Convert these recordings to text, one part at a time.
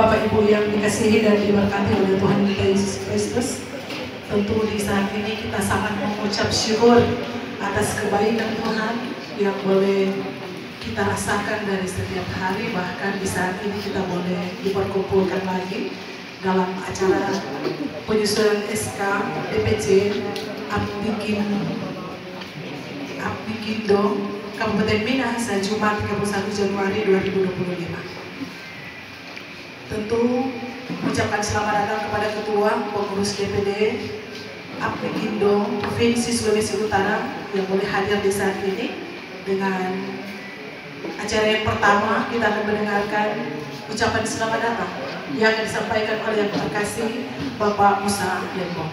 Bapak Ibu yang dikasihi dan diberkati oleh Tuhan kita Yesus Kristus, tentu di saat ini kita sangat mengucap syukur atas kebaikan Tuhan yang boleh kita rasakan dari setiap hari. Bahkan di saat ini kita boleh diperkumpulkan lagi dalam acara penyusunan SK DPC Apbikindo Kabupaten Minahasa Jumat 31 Januari 2025. Tentu mengucapkan selamat datang kepada Ketua Pengurus DPD Apbikindo Provinsi Sulawesi Utara yang boleh hadir di saat ini. Dengan acara yang pertama kita akan mendengarkan ucapan selamat datang yang akan disampaikan oleh yang terkasih Bapak Musa Lembong.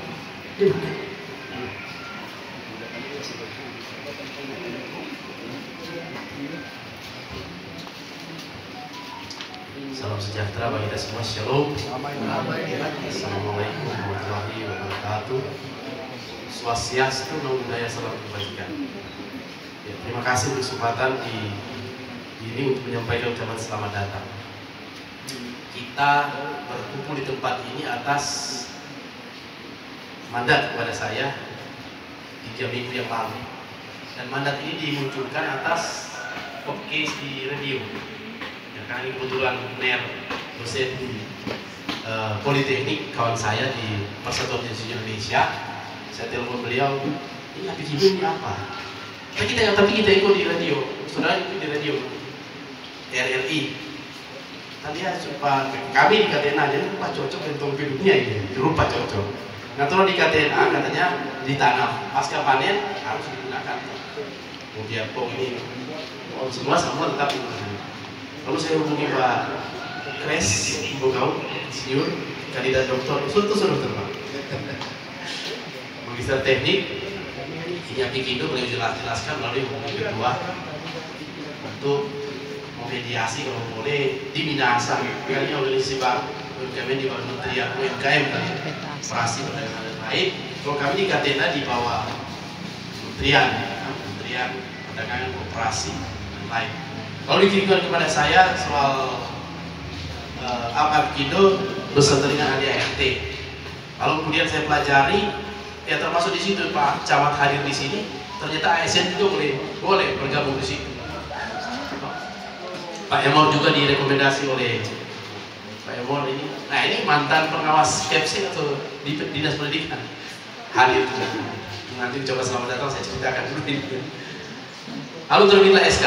Salam sejahtera bagi kita semua. Shalom. Assalamualaikum warahmatullahi wabarakatuh. Swastiastu, namo buddhaya, salam kebajikan. Ya, terima kasih untuk kesempatan ini untuk menyampaikan ucapan selamat datang. Kita berkumpul di tempat ini atas mandat kepada saya 3 minggu yang lalu, dan mandat ini dimunculkan atas podcast di radio. Karena ini kebetulan NER, dosen di Politeknik, kawan saya di Persatuan Mahasiswa Indonesia. Saya telepon beliau, ini Apbikindo ini apa? Tapi kita ikut di radio, saudara ikut di radio RRI. Tadi ya kami di KTNA jadi lupa cocok dengan hidupnya ini, lupa cocok. Nah kalau di KTNA katanya ditanam, pasca panen harus digunakan. Kemudian ini semua tetap digunakan. Lalu saya hubungi Pak Kres, Bogau, Siur, kandidat doktor, sudah terbang. Magister teknik, ini Apbikindo beliau jelaskan melalui hubungan kedua untuk memediasi kalau boleh di Minahasa. Kayaknya organisasi baru, UMKM di bawah Kementerian UMKM dan Operasi Perdagangan dan lain. Kalau kami di KTNA di bawah Kementerian Perdagangan, Operasi dan lain. Kalau dikirimkan kepada saya soal Apbikindo beserta dengan ADART, lalu kemudian saya pelajari, ya termasuk di situ Pak Camat hadir di sini, ternyata ASN juga boleh bergabung di situ. Pak Emor juga direkomendasi oleh Pak Emor ini. Nah ini mantan pengawas KEPSI atau di Dinas Pendidikan hadir juga. Nanti coba selamat datang saya ceritakan dulu ini. Lalu terbitlah SK.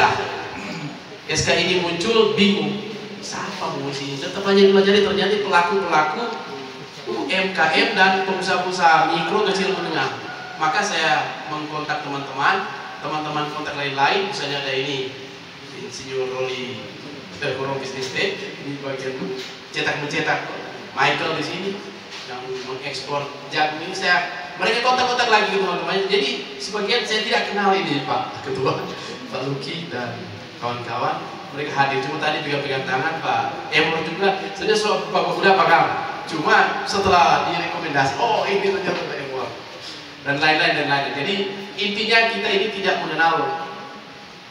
SK ini muncul, bingung siapa mengisi ini, tetap hanya dipelajari, ternyata pelaku-pelaku UMKM dan pengusaha-pengusaha mikro, kecil, menengah. Maka saya mengkontak teman-teman kontak lain-lain, misalnya ada ini Insinyur Roli Korong Business Tech, ini bagian cetak-mencetak, Michael di sini yang mengekspor jagung ini, mereka kontak-kontak lagi teman-teman. Jadi sebagian saya tidak kenal ini Pak Ketua, Pak Luki dan kawan-kawan, mereka hadir. Cuma tadi juga pegang tangan Pak Emor juga, saja Pak udah pegang. Cuma setelah direkomendasi, oh ini ternyata Pak Emor dan lain-lain. Jadi intinya kita ini tidak mengenal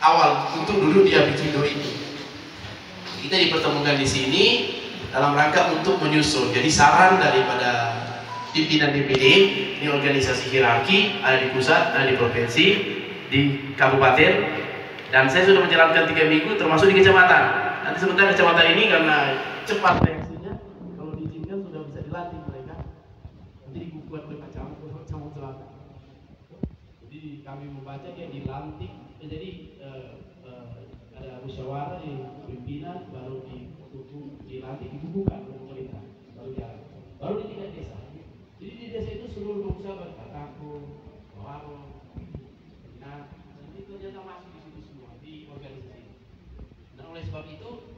awal untuk duduk di Apbikindo ini. Kita dipertemukan di sini dalam rangka untuk menyusun. Jadi saran daripada pimpinan DPD, ini organisasi hierarki, ada di pusat, ada di provinsi, di kabupaten. Dan saya sudah menjalankan 3 minggu termasuk di kecamatan. Nanti sebentar kecamatan ini karena cepat reaksinya, kalau diizinkan sudah bisa dilatih mereka. Nanti dibuat oleh Pak Camat Selatan. Jadi kami membaca dia dilantik, jadi ada musyawarah di pimpinan, baru dilantik, dibukukan oleh pemerintah, baru jalan. Baru di tingkat desa. Jadi di desa itu seluruh pengusaha berkataku, warung, nah ini ternyata masuk di organisasi. Dan oleh sebab itu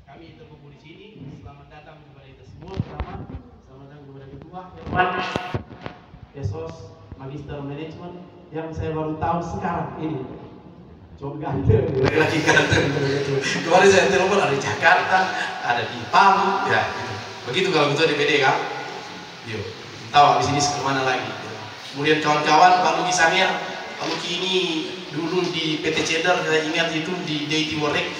kami terkumpul di sini. Selamat datang kepada kita semua. Selamat datang kepada Ketua Dewan Esos Magister Management yang saya baru tahu sekarang ini. Coba ganteng, lagi ganteng. Kemarin saya telepon ada di Jakarta, ada di Palu, ya gitu. Begitu kalau Ketua DPD kan. Yuk, tahu di sini kemana lagi. Kemudian kawan-kawan Pak Luki Sangir, Pak Luki ini dulu di PT Cedar, saya ingat itu di DIT Worek,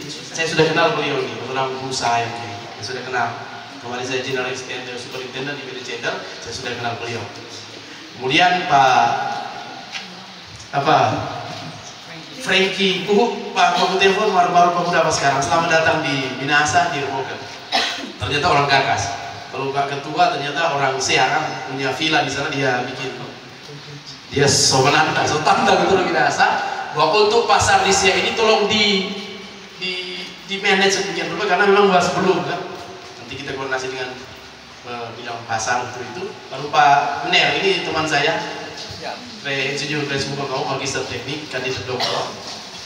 saya sudah kenal beliau nih, mengenal usaha yang kiri. saya sudah kenal. Kemarin saya General Extender Superintendent di PD Center, saya sudah kenal beliau. Kemudian Frankie Pak telepon baru pemuda apa sekarang, selamat datang di Minahasa di Romoken. Ternyata orang Kakas. Kalau Pak Ketua ternyata orang Searang, punya villa di sana, dia somenanta, so tantang itu Minahasa bahwa untuk pasar di Siak ini tolong di manage sedemikian rupa karena memang bahas belum kan. Nanti kita koordinasi dengan bidang pasar itu. Lalu Pak Mener ini teman saya, Insinyur Grace Muka Kau, Magister Teknik, kandidat doktor,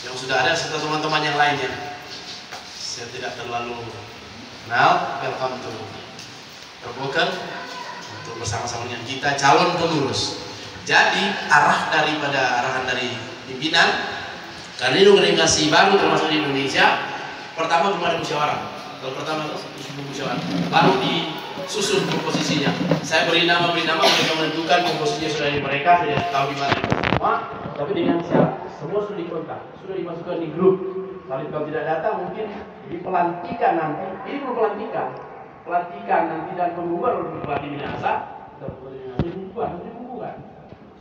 yang sudah ada serta teman-teman yang lainnya. Saya tidak terlalu kenal. Welcome to Romoken untuk bersama-sama dengan kita calon pengurus. Jadi arahan dari pimpinan karena ini organisasi baru termasuk di Indonesia. Pertama belum ada musyawarah. Kalau pertama itu musyawarah, baru disusun komposisinya. Saya beri nama, mereka menentukan komposisinya sudah di mereka, saya tahu di mana semua. Tapi dengan syarat semua sudah dikontak, sudah dimasukkan di grup. Lalu kalau tidak datang mungkin di pelantikan nanti. Ini belum pelantikan nanti dan pengumuman untuk pelatih Minahasa. Pembukuan.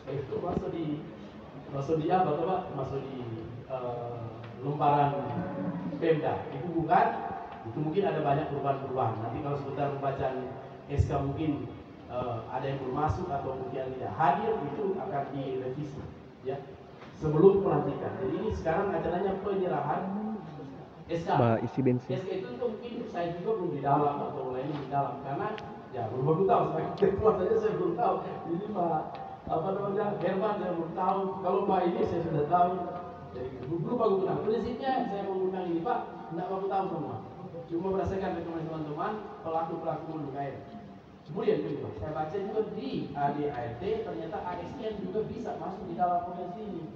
Itu masuk di lembaran Pemda. Itu bukan, itu mungkin ada banyak perubahan-perubahan. Nanti kalau sebentar pembacaan SK mungkin ada yang belum masuk atau mungkin tidak hadir, itu akan direvisi ya sebelum pelantikan. Jadi ini sekarang acaranya penyerahan SK. Isi bensin. SK itu mungkin saya juga belum di dalam atau lainnya di dalam karena ya belum tahu. Saya belum tahu. Ini Pak Herman saya belum tahu. Kalau Pak ini saya sudah tahu. Jadi belum aku kenal. Prinsipnya saya mengundang ini Pak, tidak aku tahu semua. Cuma berdasarkan rekomendasi teman-teman pelaku hulu KM. Kemudian juga saya baca juga di ADART ternyata ASN juga bisa masuk di dalam organisasi ini.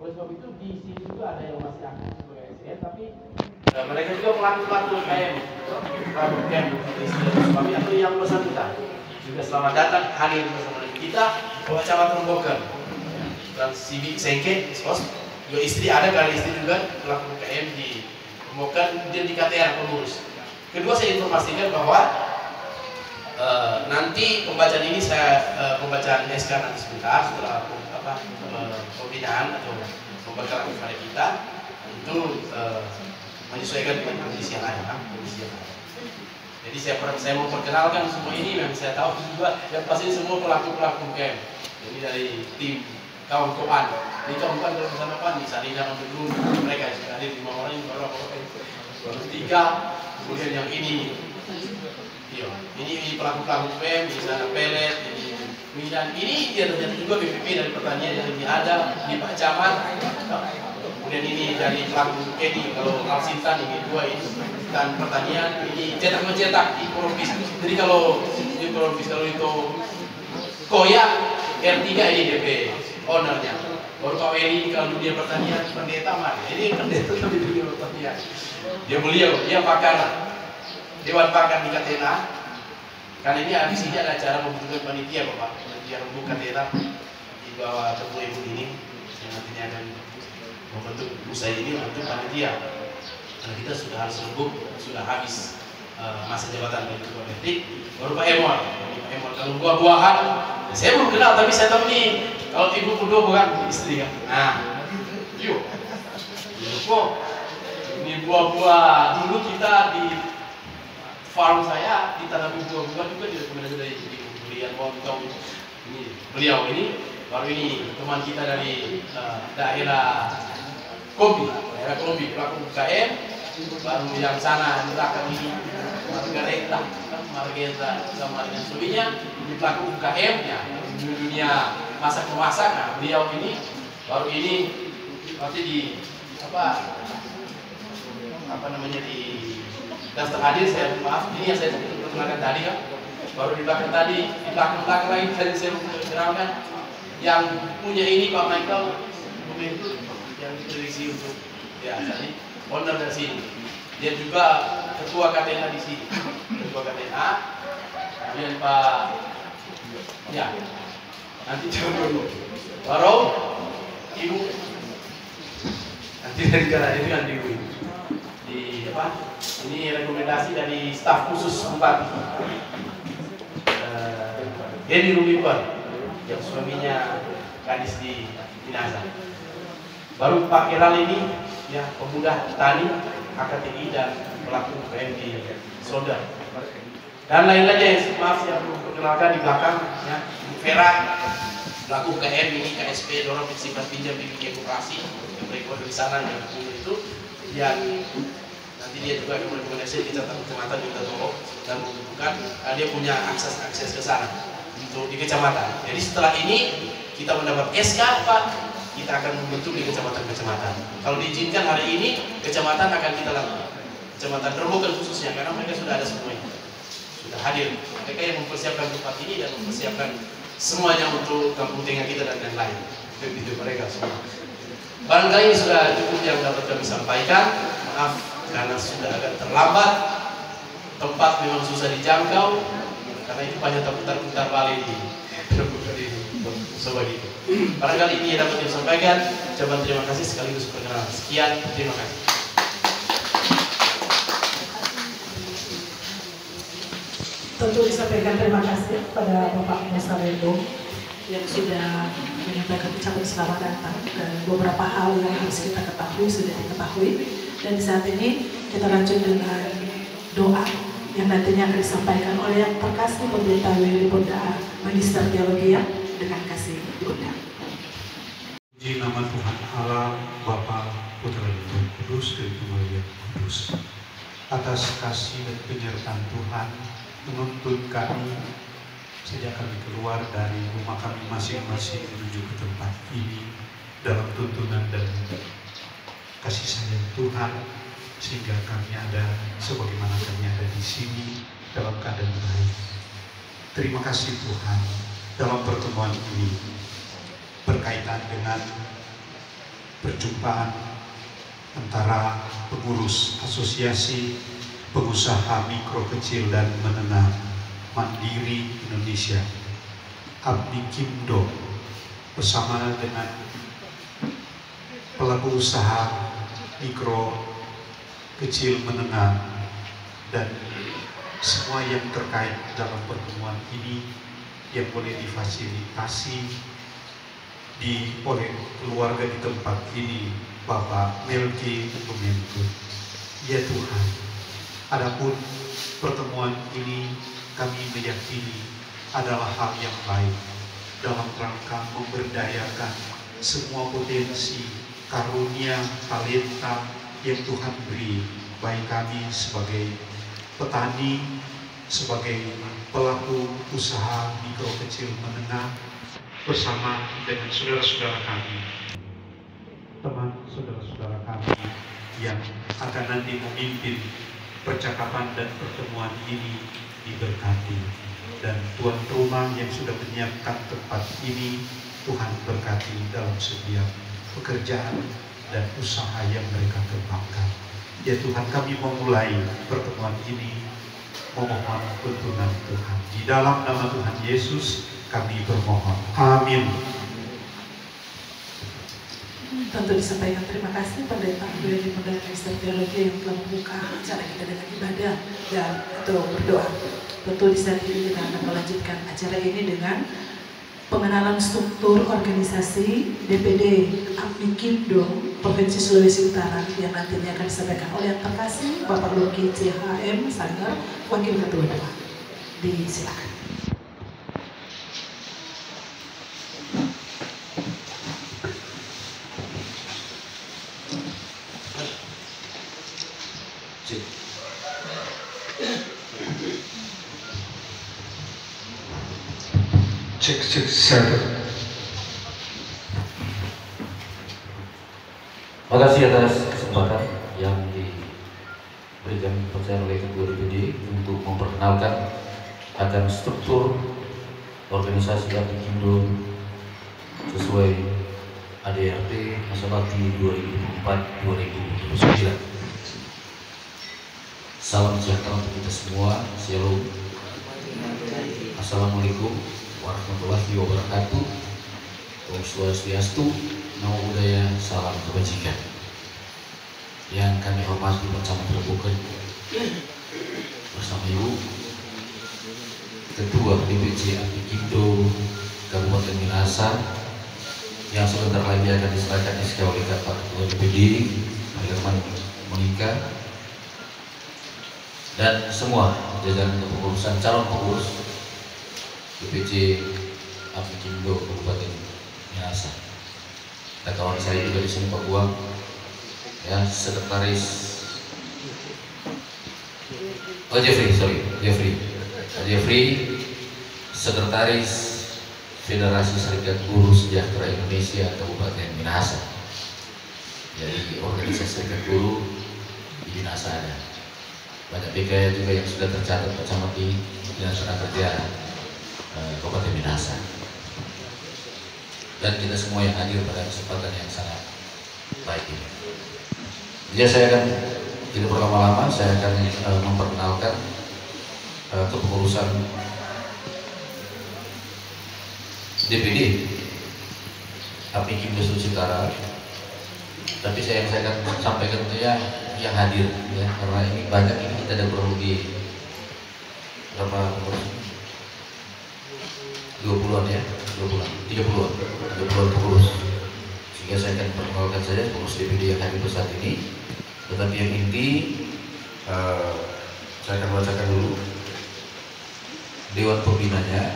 Oleh sebab itu di sini juga ada yang masih aktif sebagai ASN, tapi mereka juga pelaku KM, pelaku KM suami atau yang bersangkutan. Juga selamat datang hadir bersama kita Bapak Camat Romoken dan Sibi Sengke, juga istri ada kali istri juga pelaku KM di Romoken dan di KTR pengurus. Kedua saya informasikan bahwa nanti pembacaan ini pembacaan SK nanti sebentar setelah pembinaan atau pembekalan kepada kita itu menyesuaikan dengan kondisi yang ada. Jadi saya mau perkenalkan semua ini, memang saya tahu juga yang pasti semua pelaku KM. Jadi dari tim kawan Kopan, di kawan Kopan bersama Pan di Sarina untuk dulu mereka sudah hadir 5 orang ini baru 3, kemudian yang ini pelaku KM di sana pelet, ini dia ternyata juga BPP dari pertanian yang ada di Pak Camat. Kemudian ini dari pelaku Edi kalau Alsintan ini 2 ini dan pertanian ini cetak ekonomis. Jadi kalau itu Koya R3 ini DP ownernya. Baru Pak Weli kalau dunia pertanian pendeta mah. Ini pendeta di dunia pertanian. Dia pakar Dewan Pakar di Katena. Karena ini di sini ada acara pembentukan panitia Bapak. Panitia rembuk Katena di bawah Ketua Ibu ini yang nantinya akan membentuk usaha ini untuk panitia. Karena kita sudah harus rembuk, sudah habis masa jabatan dari Ketua Etik. Baru Pak Emor kalau buah-buahan, saya belum kenal tapi saya tahu nih kalau ibu kedua bukan istri kan. Nah, ini buah-buah dulu kita di farm saya ditanami buah-buah juga direkomendasi dari Bulian Montong. Ini beliau ini baru ini teman kita dari daerah Kombi pelaku UKM baru yang sana di belakang ini Margareta sama dengan suaminya di pelaku UKM ya di dunia masak-memasak. Nah beliau ini baru ini nanti di di daftar hadir saya maaf ini yang saya perkenalkan tadi kan baru di belakang lagi saya kenalkan yang punya ini Pak Michael itu yang diprediksi untuk ya tadi owner dari sini. Dia juga ketua KTNA di sini. Ketua KTNA. Kemudian Pak ya nanti coba dulu. Baru Ibu nanti dari cara ini kan di Ini rekomendasi dari staf khusus Bupati. Hedi Rubibar, yang suaminya gadis di Minasa. Baru Pak Kelal ini, ya, pemuda tani, HKTI dan pelaku UKM di Soda. Dan lain-lainnya yang maaf yang belum perkenalkan di belakang, ya, Vera, pelaku UKM ini KSP dorong sifat pinjam di dunia koperasi yang berikut di sana yang itu, yang nanti dia juga akan merekomendasi kecamatan Yuta Toro dan menentukan dia punya akses ke sana untuk di kecamatan. Jadi setelah ini kita mendapat SK Pak, kita akan membentuk di kecamatan-kecamatan. Kalau diizinkan hari ini, kecamatan akan kita lakukan. Kecamatan Robokan khususnya, karena mereka sudah ada semuanya, sudah hadir. Mereka yang mempersiapkan tempat ini dan mempersiapkan semuanya untuk kampung tengah kita dan lain-lain. Itu mereka semua. Barangkali ini sudah cukup yang dapat kami sampaikan. Maaf karena sudah agak terlambat. Tempat memang susah dijangkau karena itu banyak putar-putar balik di sebagai itu. Barangkali ini yang dapat disampaikan. Coba terima kasih sekaligus perkenalan. Sekian, terima kasih. Tentu disampaikan terima kasih pada Bapak Musa Lembong yang sudah menyampaikan ucapan selamat datang dan beberapa hal yang harus kita ketahui sudah diketahui. Dan saat ini kita lanjut dengan doa yang nantinya akan disampaikan oleh yang terkasih Pendeta Willy Bonda, Magister Teologi dengan kasih diundang. Puji nama Tuhan Allah, Bapa, Putra dan Roh Kudus, dan kemuliaan Kudus. Atas kasih dan penyertaan Tuhan menuntun kami sejak kami keluar dari rumah kami masing-masing menuju ke tempat ini dalam tuntunan dan kasih sayang Tuhan, sehingga kami ada sebagaimana kami ada di sini dalam keadaan baik. Terima kasih Tuhan dalam pertemuan ini berkaitan dengan perjumpaan antara pengurus asosiasi pengusaha mikro kecil dan menengah mandiri Indonesia, Abdi Kimdo, bersama dengan pelaku usaha mikro kecil menengah dan semua yang terkait dalam pertemuan ini yang boleh difasilitasi oleh keluarga di tempat ini, Bapak Melki Kemenku. Ya Tuhan, adapun pertemuan ini kami meyakini adalah hal yang baik dalam rangka memberdayakan semua potensi karunia talenta yang Tuhan beri baik kami sebagai petani, sebagai pelaku usaha mikro kecil menengah, bersama dengan saudara-saudara kami, teman saudara-saudara kami yang akan nanti memimpin percakapan dan pertemuan ini diberkati. Dan tuan rumah yang sudah menyiapkan tempat ini, Tuhan berkati dalam setiap pekerjaan dan usaha yang mereka kembangkan. Ya Tuhan, kami memulai pertemuan ini memohon tuntunan Tuhan. Di dalam nama Tuhan Yesus kami bermohon. Amin. Tentu disampaikan terima kasih pada Pak Willy Bonda, Magister Teologi yang telah membuka acara kita dengan ibadah dan atau berdoa. Tentu di saat ini kita akan melanjutkan acara ini dengan pengenalan struktur organisasi DPD Abdi Kimdo Provinsi Sulawesi Utara yang nantinya akan disampaikan oleh yang terkasih Bapak Luki CHM Sanggar, Wakil Ketua Doa. Disilakan. Cek satu. Terima kasih atas kesempatan yang diberikan kepada oleh Ketua DPD untuk memperkenalkan akan struktur organisasi Abdi Kimdo sesuai ADRT masa bakti 2004-2029. Salam sejahtera untuk kita semua. Shalom. Assalamualaikum warahmatullahi wabarakatuh. Om Swastiastu, Namo Buddhaya, salam kebajikan. Yang kami hormati bersama terbuka bersama Ibu Ketua DPC Apikindo Kabupaten Minahasa yang sebentar lagi akan diserahkan SK oleh Pak Ketua DPD Pak Herman Monika dan semua jajaran kepengurusan calon pengurus DPC Apikindo Kabupaten Minahasa. Dan kawan saya juga di sini Pak Buang, ya, sekretaris Jeffrey, sekretaris Federasi Serikat Guru Sejahtera Indonesia Kabupaten Minahasa. Jadi organisasi serikat guru di Minahasa ada. Banyak BK juga yang sudah tercatat Pak Camat di Dinas Tenaga Kerja Kabupaten Minahasa. Dan kita semua yang hadir pada kesempatan yang sangat baik ini. Jadi saya akan tidak berlama-lama, saya akan memperkenalkan kepengurusan DPD Apikindo Sulawesi Utara. Tapi saya akan sampaikan itu ya yang hadir, ya, karena ini banyak, ini kita ada perlu di berapa 20-an ya, 30-an pengurus. Sehingga saya akan perkenalkan saja pengurus DPD yang hadir saat ini. Tetapi yang inti saya akan bacakan dulu Dewan Pembinanya.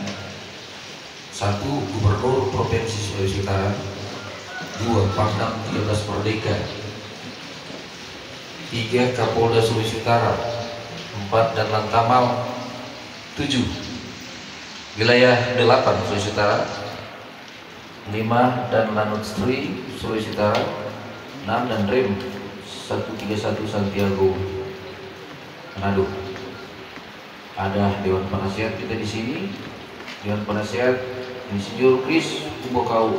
1. Gubernur Provinsi Sulawesi Utara. 2. Pangdam 13 Merdeka. 3. Kapolda Sulawesi Utara. 4. Dan Lantamal. 7. Wilayah 8 Sulawesi Utara. 5. Dan Lanut Sri Sulawesi Utara. 6. Dan Rem 131 Santiago Manado. Ada Dewan Penasihat kita di sini. Dewan Penasihat Insinyur Kris Kumbokau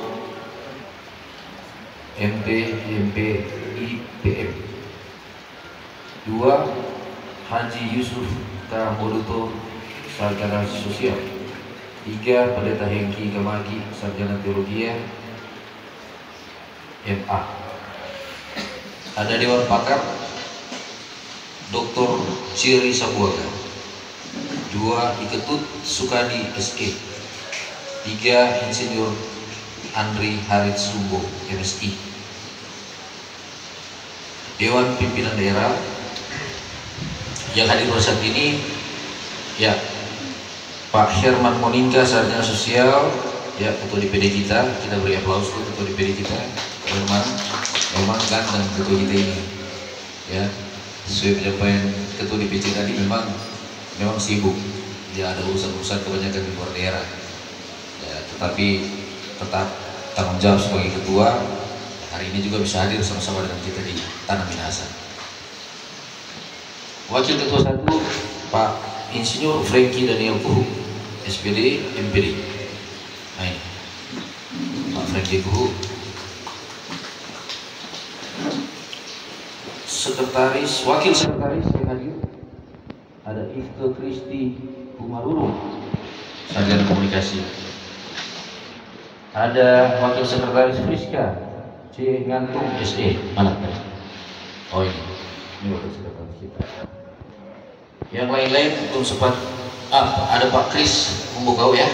MP IPM. 2. Haji Yusuf Kamoduto Sarjana Sosial. 3. Pendeta Hengki Kamagi Sarjana Teologi MA. Ada Dewan Pakar Dr. Ciri Sabuaga. 2. Iketut Sukadi SE. 3. Insinyur Andri Harit Sumbo MSI. Dewan Pimpinan Daerah yang hadir pada saat ini, ya, Pak Herman Monika Sarjana Sosial, ya, Ketua DPD kita beri aplaus untuk Ketua DPD kita, Pak Herman. Memang ganteng Ketua kita ini, ya, sesuai penyampaian Ketua DPD tadi, memang sibuk, ya, ada urusan-urusan kebanyakan di luar daerah, ya, tetapi tetap tanggung jawab sebagai ketua. Hari ini juga bisa hadir sama-sama dengan kita di Tanah Minahasa. Wakil Ketua 1 Pak Insinyur Franky Daniel Kuhu SPD MPD. Nah, ini Pak Franky Kuhu. Wakil sekretaris yang hadir ada Ifke Kristi Kumaruru Sarjana Komunikasi. Ada Wakil Sekretaris Friska C. Ngantung SE. Mana? Oh, ini Wakil Sekretaris kita. Yang lain-lain belum sempat. Ada Pak Kris Kumbokau, ya,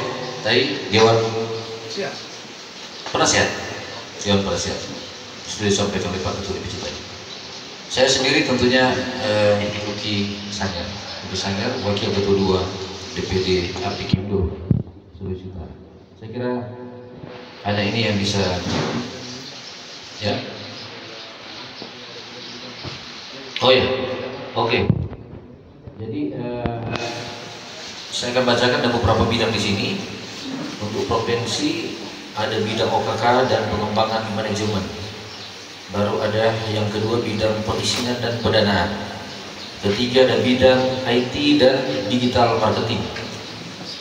tadi Dewan Penasihat. Dewan Penasihat sudah disampaikan oleh Pak Ketua DPC tadi. Saya sendiri tentunya Luki Sanggar, Wakil Ketua 2 DPD Apikindo Sulawesi Utara. Saya kira hanya ini yang bisa, ya. Oh ya, oke. Jadi saya akan bacakan ada beberapa bidang di sini. Untuk provinsi ada bidang OKK dan pengembangan manajemen. Baru ada yang kedua bidang perizinan dan pendanaan. Ketiga ada bidang IT dan digital marketing.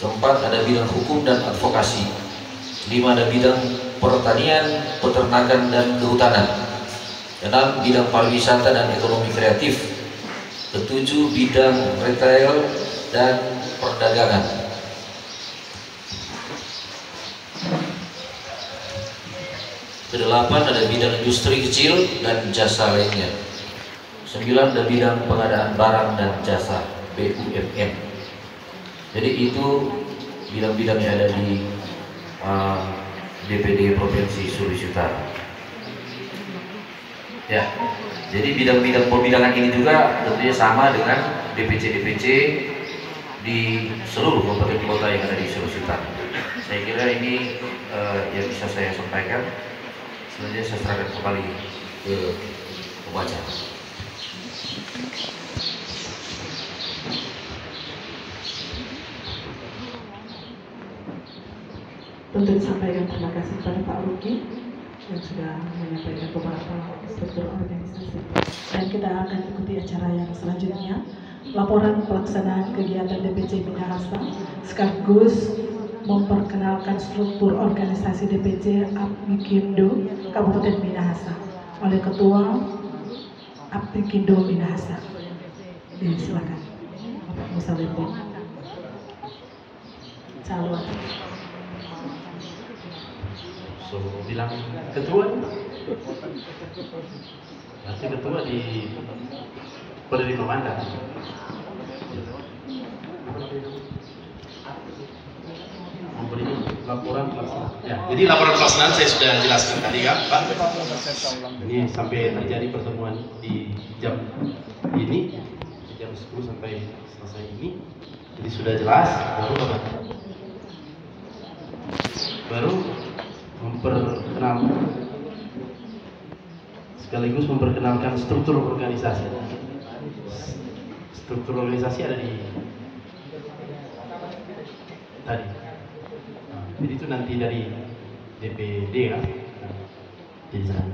Keempat ada bidang hukum dan advokasi. 5 ada bidang pertanian, peternakan dan kehutanan. 6 bidang pariwisata dan ekonomi kreatif. 7 bidang retail dan perdagangan. Ke-8 ada bidang industri kecil dan jasa lainnya. 9 dan bidang pengadaan barang dan jasa BUMN. Jadi itu bidang-bidang yang ada di DPD Provinsi Sulawesi Utara. Ya, jadi bidang-bidang pembidangan ini juga tentunya sama dengan DPC-DPC di seluruh kabupaten kota yang ada di Sulawesi Utara. Saya kira ini yang bisa saya sampaikan. Selanjutnya saya serahkan kembali ke pembaca. Tentu disampaikan terima kasih kepada Pak Ruki yang sudah menyampaikan beberapa struktur organisasi. Dan kita akan ikuti acara yang selanjutnya, laporan pelaksanaan kegiatan DPC Minahasa sekaligus memperkenalkan struktur organisasi DPC Apmikindo Kabupaten Minahasa oleh Ketua Apmikindo Minahasa. Silakan Bapak Musa Lembo. Calon. Bilang ketua, nanti ketua boleh dikomandang. Memberi laporan pelaksanaan. Ya, jadi laporan pelaksanaan saya sudah jelaskan tadi kan, Pak. Ini sampai terjadi pertemuan di jam ini, di jam 10 sampai selesai ini. Jadi sudah jelas. Baru sekaligus memperkenalkan struktur organisasi. Struktur organisasi ada di tadi. Jadi itu nanti dari DPD kan, di sana.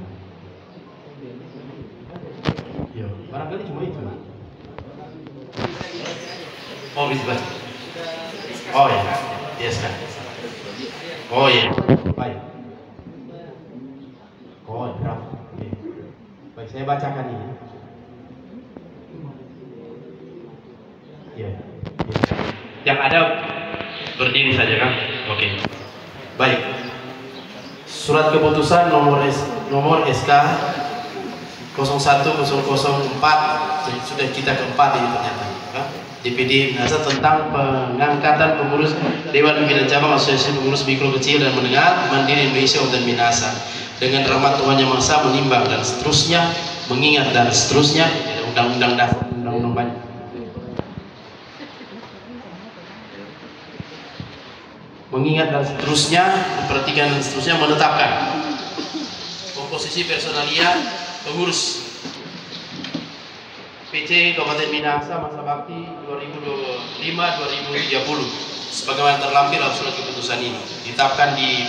Yo, barangkali cuma itu. Oh, bisa baca. Oh ya, yes kan. Oh ya, baik. Oh, draft. Oke. Baik, saya bacakan ini. Ya. Yang ada berdiri saja kan? Oke. Baik. Surat keputusan nomor SK 01004 sudah kita keempat ini ternyata. Kan? DPD Minahasa tentang pengangkatan pengurus Dewan Pimpinan Cabang Asosiasi Pengurus Mikro Kecil dan Menengah Mandiri Indonesia Kabupaten Minahasa dengan rahmat Tuhan Yang Maha Esa menimbang dan seterusnya, mengingat dan seterusnya, undang-undang dasar, undang-undang banyak. Mengingat dan seterusnya, memperhatikan dan seterusnya, menetapkan komposisi personalia pengurus PC Kabupaten Minahasa masa bakti 2025-2030 sebagaimana terlampir dalam surat keputusan ini ditetapkan di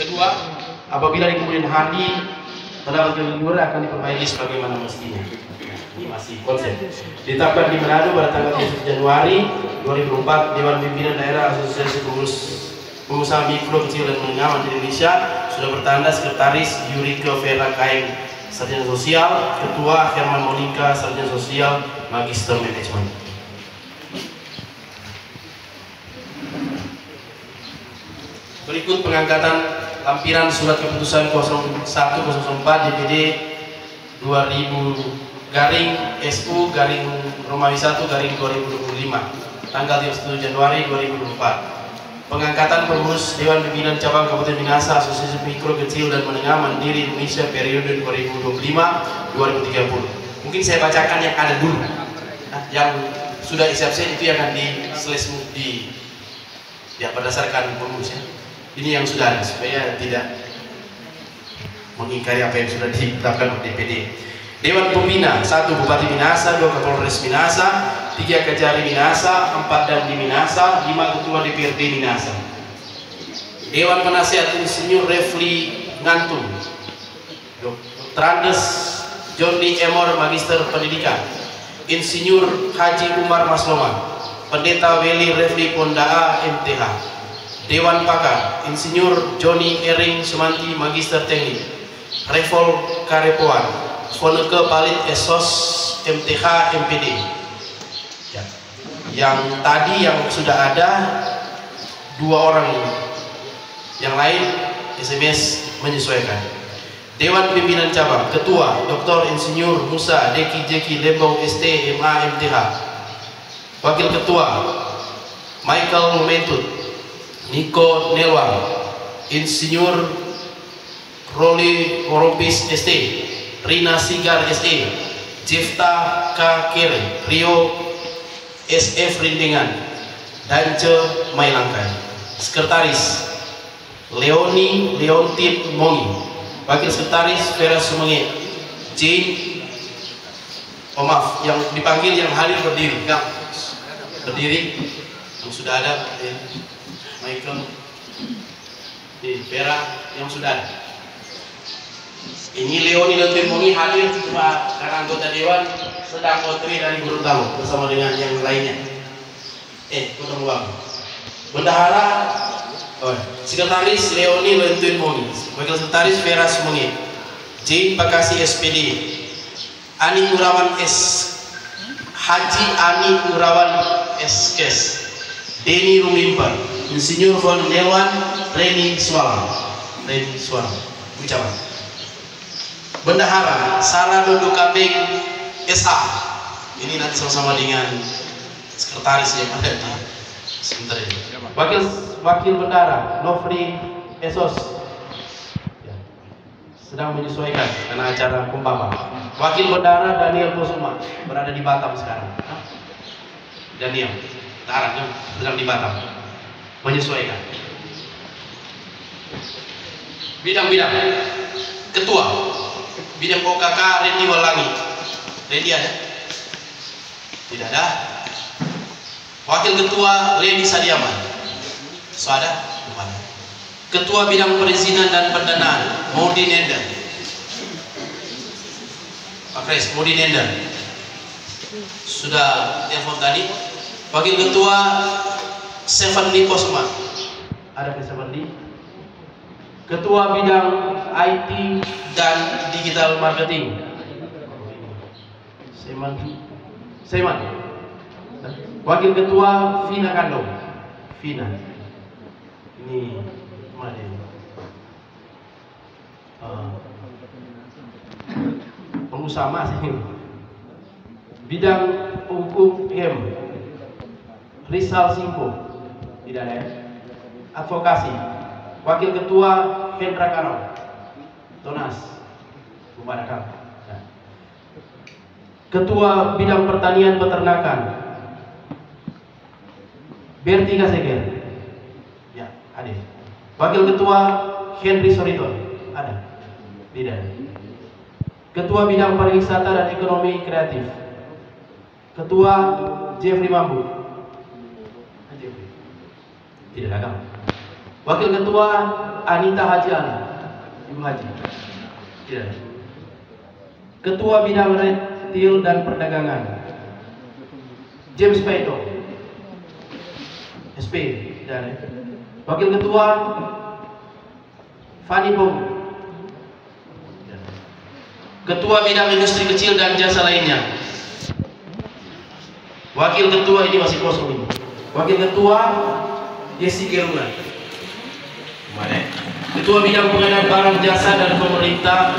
kedua, apabila di kemudian hari terdapat keguguran akan diperbaiki sebagaimana mestinya. Ini masih konsep. Ditetapkan di Manado pada tanggal 7 Januari 2004 Dewan Pimpinan Daerah Asosiasi Pengusaha Mikro Kecil dan Menengah Mandiri Indonesia sudah bertanda Sekretaris Yurike Vera Kaeng Sarjana Sosial, Ketua Herman Monika Sarjana Sosial, Magister Manajemen. Berikut pengangkatan lampiran surat keputusan 0104 DPD 2000-SU-Romawi 1-2025 tanggal 31 Januari 2024. Pengangkatan pengurus Dewan Pimpinan Cabang Kabupaten Minahasa Asosiasi Mikro Kecil dan Menengah Mandiri Indonesia periode 2025-2030. Mungkin saya bacakan yang ada dulu. Yang sudah exception itu yang akan di berdasarkan pengurusnya. Ini yang sudah ada supaya tidak mengingkari apa yang sudah ditetapkan oleh DPD. Dewan Pembina 1 Bupati Minahasa, 2 Kapolres Minahasa, 3 Kejari Minahasa, 4 Dandim Minahasa, 5 Ketua DPRD Minahasa. Dewan Penasihat Insinyur Refli Ngantung, Dr. Andes Johnny Emor Magister Pendidikan, Insinyur Haji Umar Masloma, Pendeta Weli Refli Pondaa MTH. Dewan Pakar Insinyur Johnny Ering Sumanti Magister Teknik, Revol Karepoan, Foneke Palit Esos MTH MPD. Ya. Yang tadi yang sudah ada 2 orang ini. Yang lain SMS menyesuaikan. Dewan Pimpinan Cabang, Ketua Dr. Insinyur Musa Deki Jeki Lembong ST MA MTH. Wakil Ketua Michael Momentut, Niko Nelwan, Insinyur Roli Oropis ST, Rina Sigar SE, Jefta K. Kere, Rio SF Rindingan, Dance Mailangkai. Sekretaris Leoni Leontin Mongi. Wakil Sekretaris Vera Sumenge, Jane, maaf, yang dipanggil yang hadir berdiri, Kang, berdiri, yang sudah ada, Michael, Vera yang sudah ada. Ini Leoni Leontin Mongi hadir cuma karena anggota dewan sedang potri dari guru tamu bersama dengan yang lainnya. Potong uang. Bendahara. Sekretaris Leoni Leontin Mongi, Wakil Sekretaris Vera Sumenge, Jane Pakasi SPD, Ani Urawan S, Haji Ani Urawan S Kes, Denny Rumimpa, Insinyur Von Nelwan, Reni Sualam, ucapan. Bendahara Sarah Dodo Kabeng SA, ini nanti sama-sama dengan sekretaris yang ada di sebentar ini. Wakil Bendara Nofri Esos ya, sedang menyesuaikan karena acara Kumpama. Wakil Bendara Daniel Kusuma berada di Batam sekarang. Daniel sedang di Batam menyesuaikan. Bidang-bidang Ketua Bidang OKK Randy Walangi. Randy ada? Tidak ada. Wakil Ketua Leni Sadiaman. Ada? Ketua Bidang Perizinan dan Pendanaan Modi Nender. Pak Kres, Modi Nender sudah telepon tadi. Wakil Ketua Sevenly Kosma. Ada ke Sevenly? Ketua Bidang IT dan Digital Marketing Seman. Wakil Ketua Vina Kandong. Vina. Ini mana ini? Pengusaha masih. Bidang hukum Rizal Simpo. Tidak ada. Advokasi Wakil Ketua Hendra Karo Tonas Bumadakan. Ketua Bidang Pertanian Peternakan Berti Kaseger. Ada. Wakil Ketua Henry Soriton ada? Tidak. Ketua Bidang Pariwisata dan Ekonomi Kreatif Ketua Jeffrey Mambu. Tidak ada. Wakil Ketua Anita Haji Ali, Ibu Haji. Tidak ada. Ketua Bidang Retail dan Perdagangan James Peto SP. Tidak ada. Wakil Ketua Fani Pong. Ketua Bidang Industri Kecil dan Jasa lainnya. Wakil Ketua ini masih kosong ini. Wakil Ketua Yesi Geruna. Ketua Bidang Pengadaan Barang Jasa dan Pemerintah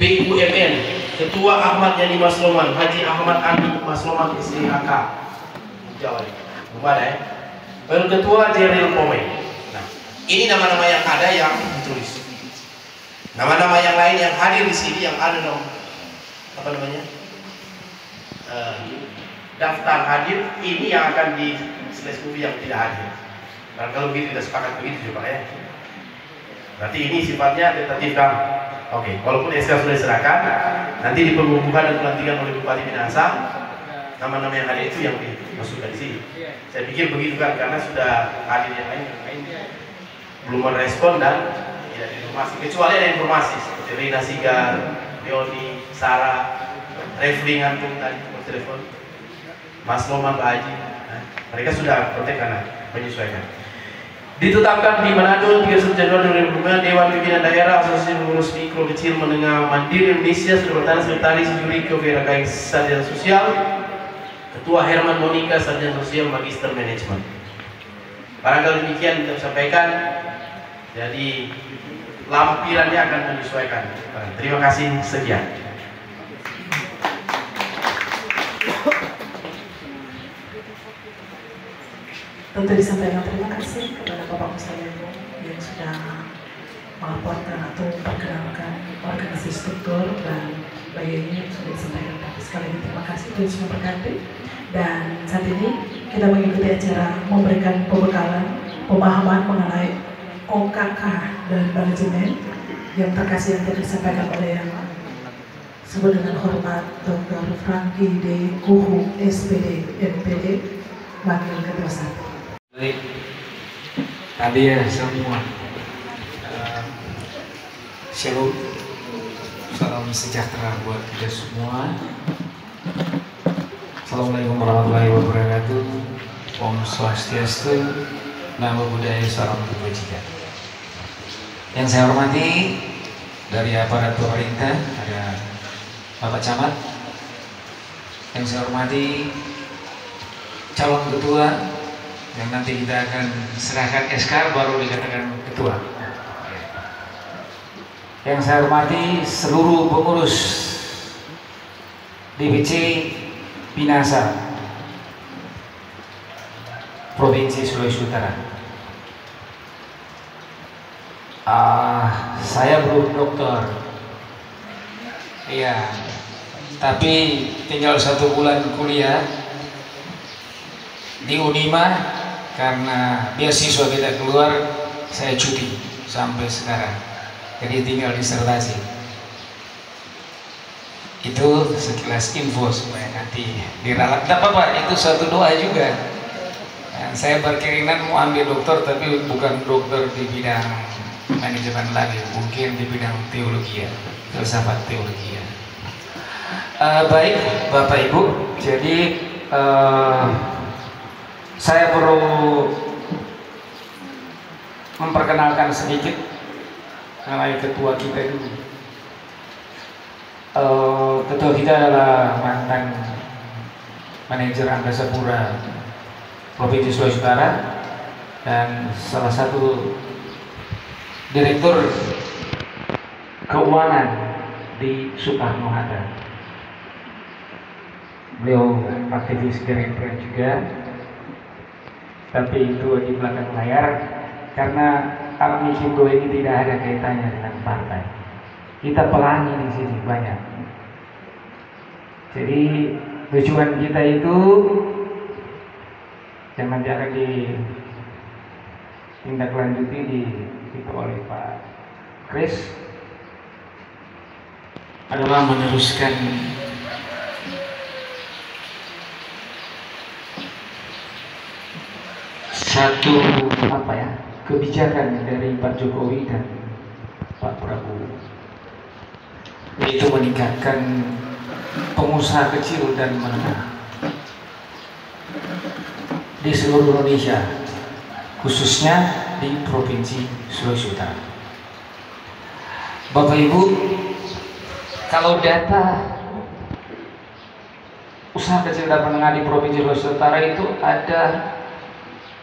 BUMN. Ketua Ahmad Yani Masloman, Haji Ahmad Andi Masloman SIHK. Jawa. Wakil Ketua Jeril Pome. Nah, ini nama-nama yang ada yang ditulis. Nama-nama yang lain yang hadir di sini yang ada daftar hadir ini yang akan di slash movie yang tidak hadir. Karena kalau begitu tidak sepakat begitu Pak ya. Berarti ini sifatnya tentatif kan. Oke, walaupun SK sudah diserahkan, nanti di pengukuhan dan pelantikan oleh Bupati Minahasa, nama-nama yang hadir itu yang dimasukkan di sini. Saya pikir begitu kan, karena sudah hadir yang lain belum merespon dan tidak ada informasi. Kecuali ada informasi seperti Rina Sigar, Leoni, Sarah, Refli Ngantung tadi telepon, Mas Loman Pak Haji. Mereka sudah kontak karena menyesuaikan. Ditetapkan di Manado 31 Januari 2005, Dewan Pimpinan Daerah Asosiasi Pengurus Mikro Kecil Menengah Mandiri Indonesia sudah bertanda Sekretaris Juriko Vera Kain Sarjana Sosial, Ketua Herman Monika Sarjana Sosial Magister Manajemen. Barangkali demikian kita sampaikan. Jadi lampirannya akan menyesuaikan. Terima kasih, sekian. Tentu disampaikan terima kasih kepada Bapak Muslimin yang sudah melaporkan atau memperkenalkan organisasi struktur dan bayi ini sudah disampaikan. Sekali lagi terima kasih, Tuhan semua berkati. Dan saat ini kita mengikuti acara memberikan pembekalan pemahaman mengenai OKK dan manajemen yang terkasih yang tadi disampaikan oleh yang sebut dengan hormat Dr. Franky D. Kuhu, SPD, MPD, Wakil Ketua 1. Baik, hadir semua. Shalom, salam sejahtera buat kita semua. Assalamualaikum warahmatullahi wabarakatuh. Om Swastiastu, Namo Buddhaya, salam kebajikan. Yang saya hormati dari aparat pemerintah ada Bapak Camat. Yang saya hormati calon ketua yang nanti kita akan serahkan SK baru dikatakan ketua. Yang saya hormati seluruh pengurus DPC Pinasa Provinsi Sulawesi Utara. Saya belum dokter, iya, tapi tinggal 1 bulan kuliah di Unima. Karena beasiswa kita keluar, saya cuti sampai sekarang. Jadi tinggal disertasi. Itu sekilas info supaya nanti diralat. Tidak apa-apa, itu suatu doa juga. Nah, saya berkeinginan mau ambil dokter, tapi bukan dokter di bidang manajemen lagi, mungkin di bidang teologi, filsafat teologi. Baik, Bapak Ibu, jadi saya perlu memperkenalkan sedikit mengenai ketua kita dulu. Ketua kita adalah mantan manajer Angkasa Pura Provinsi Sulawesi Utara dan salah satu direktur keuangan di Soekarno-Hatta. Beliau aktivis Gerindra juga. Tapi itu di belakang layar, karena kami Hindo ini tidak ada kaitannya dengan partai. Kita pelangi di sini banyak. Jadi tujuan kita itu yang nanti akan ditindaklanjuti oleh Pak Kris adalah meneruskan satu kebijakan dari Pak Jokowi dan Pak Prabowo, yaitu meningkatkan pengusaha kecil dan menengah di seluruh Indonesia, khususnya di Provinsi Sulawesi Utara. Bapak Ibu, kalau data usaha kecil dan menengah di Provinsi Sulawesi Utara itu ada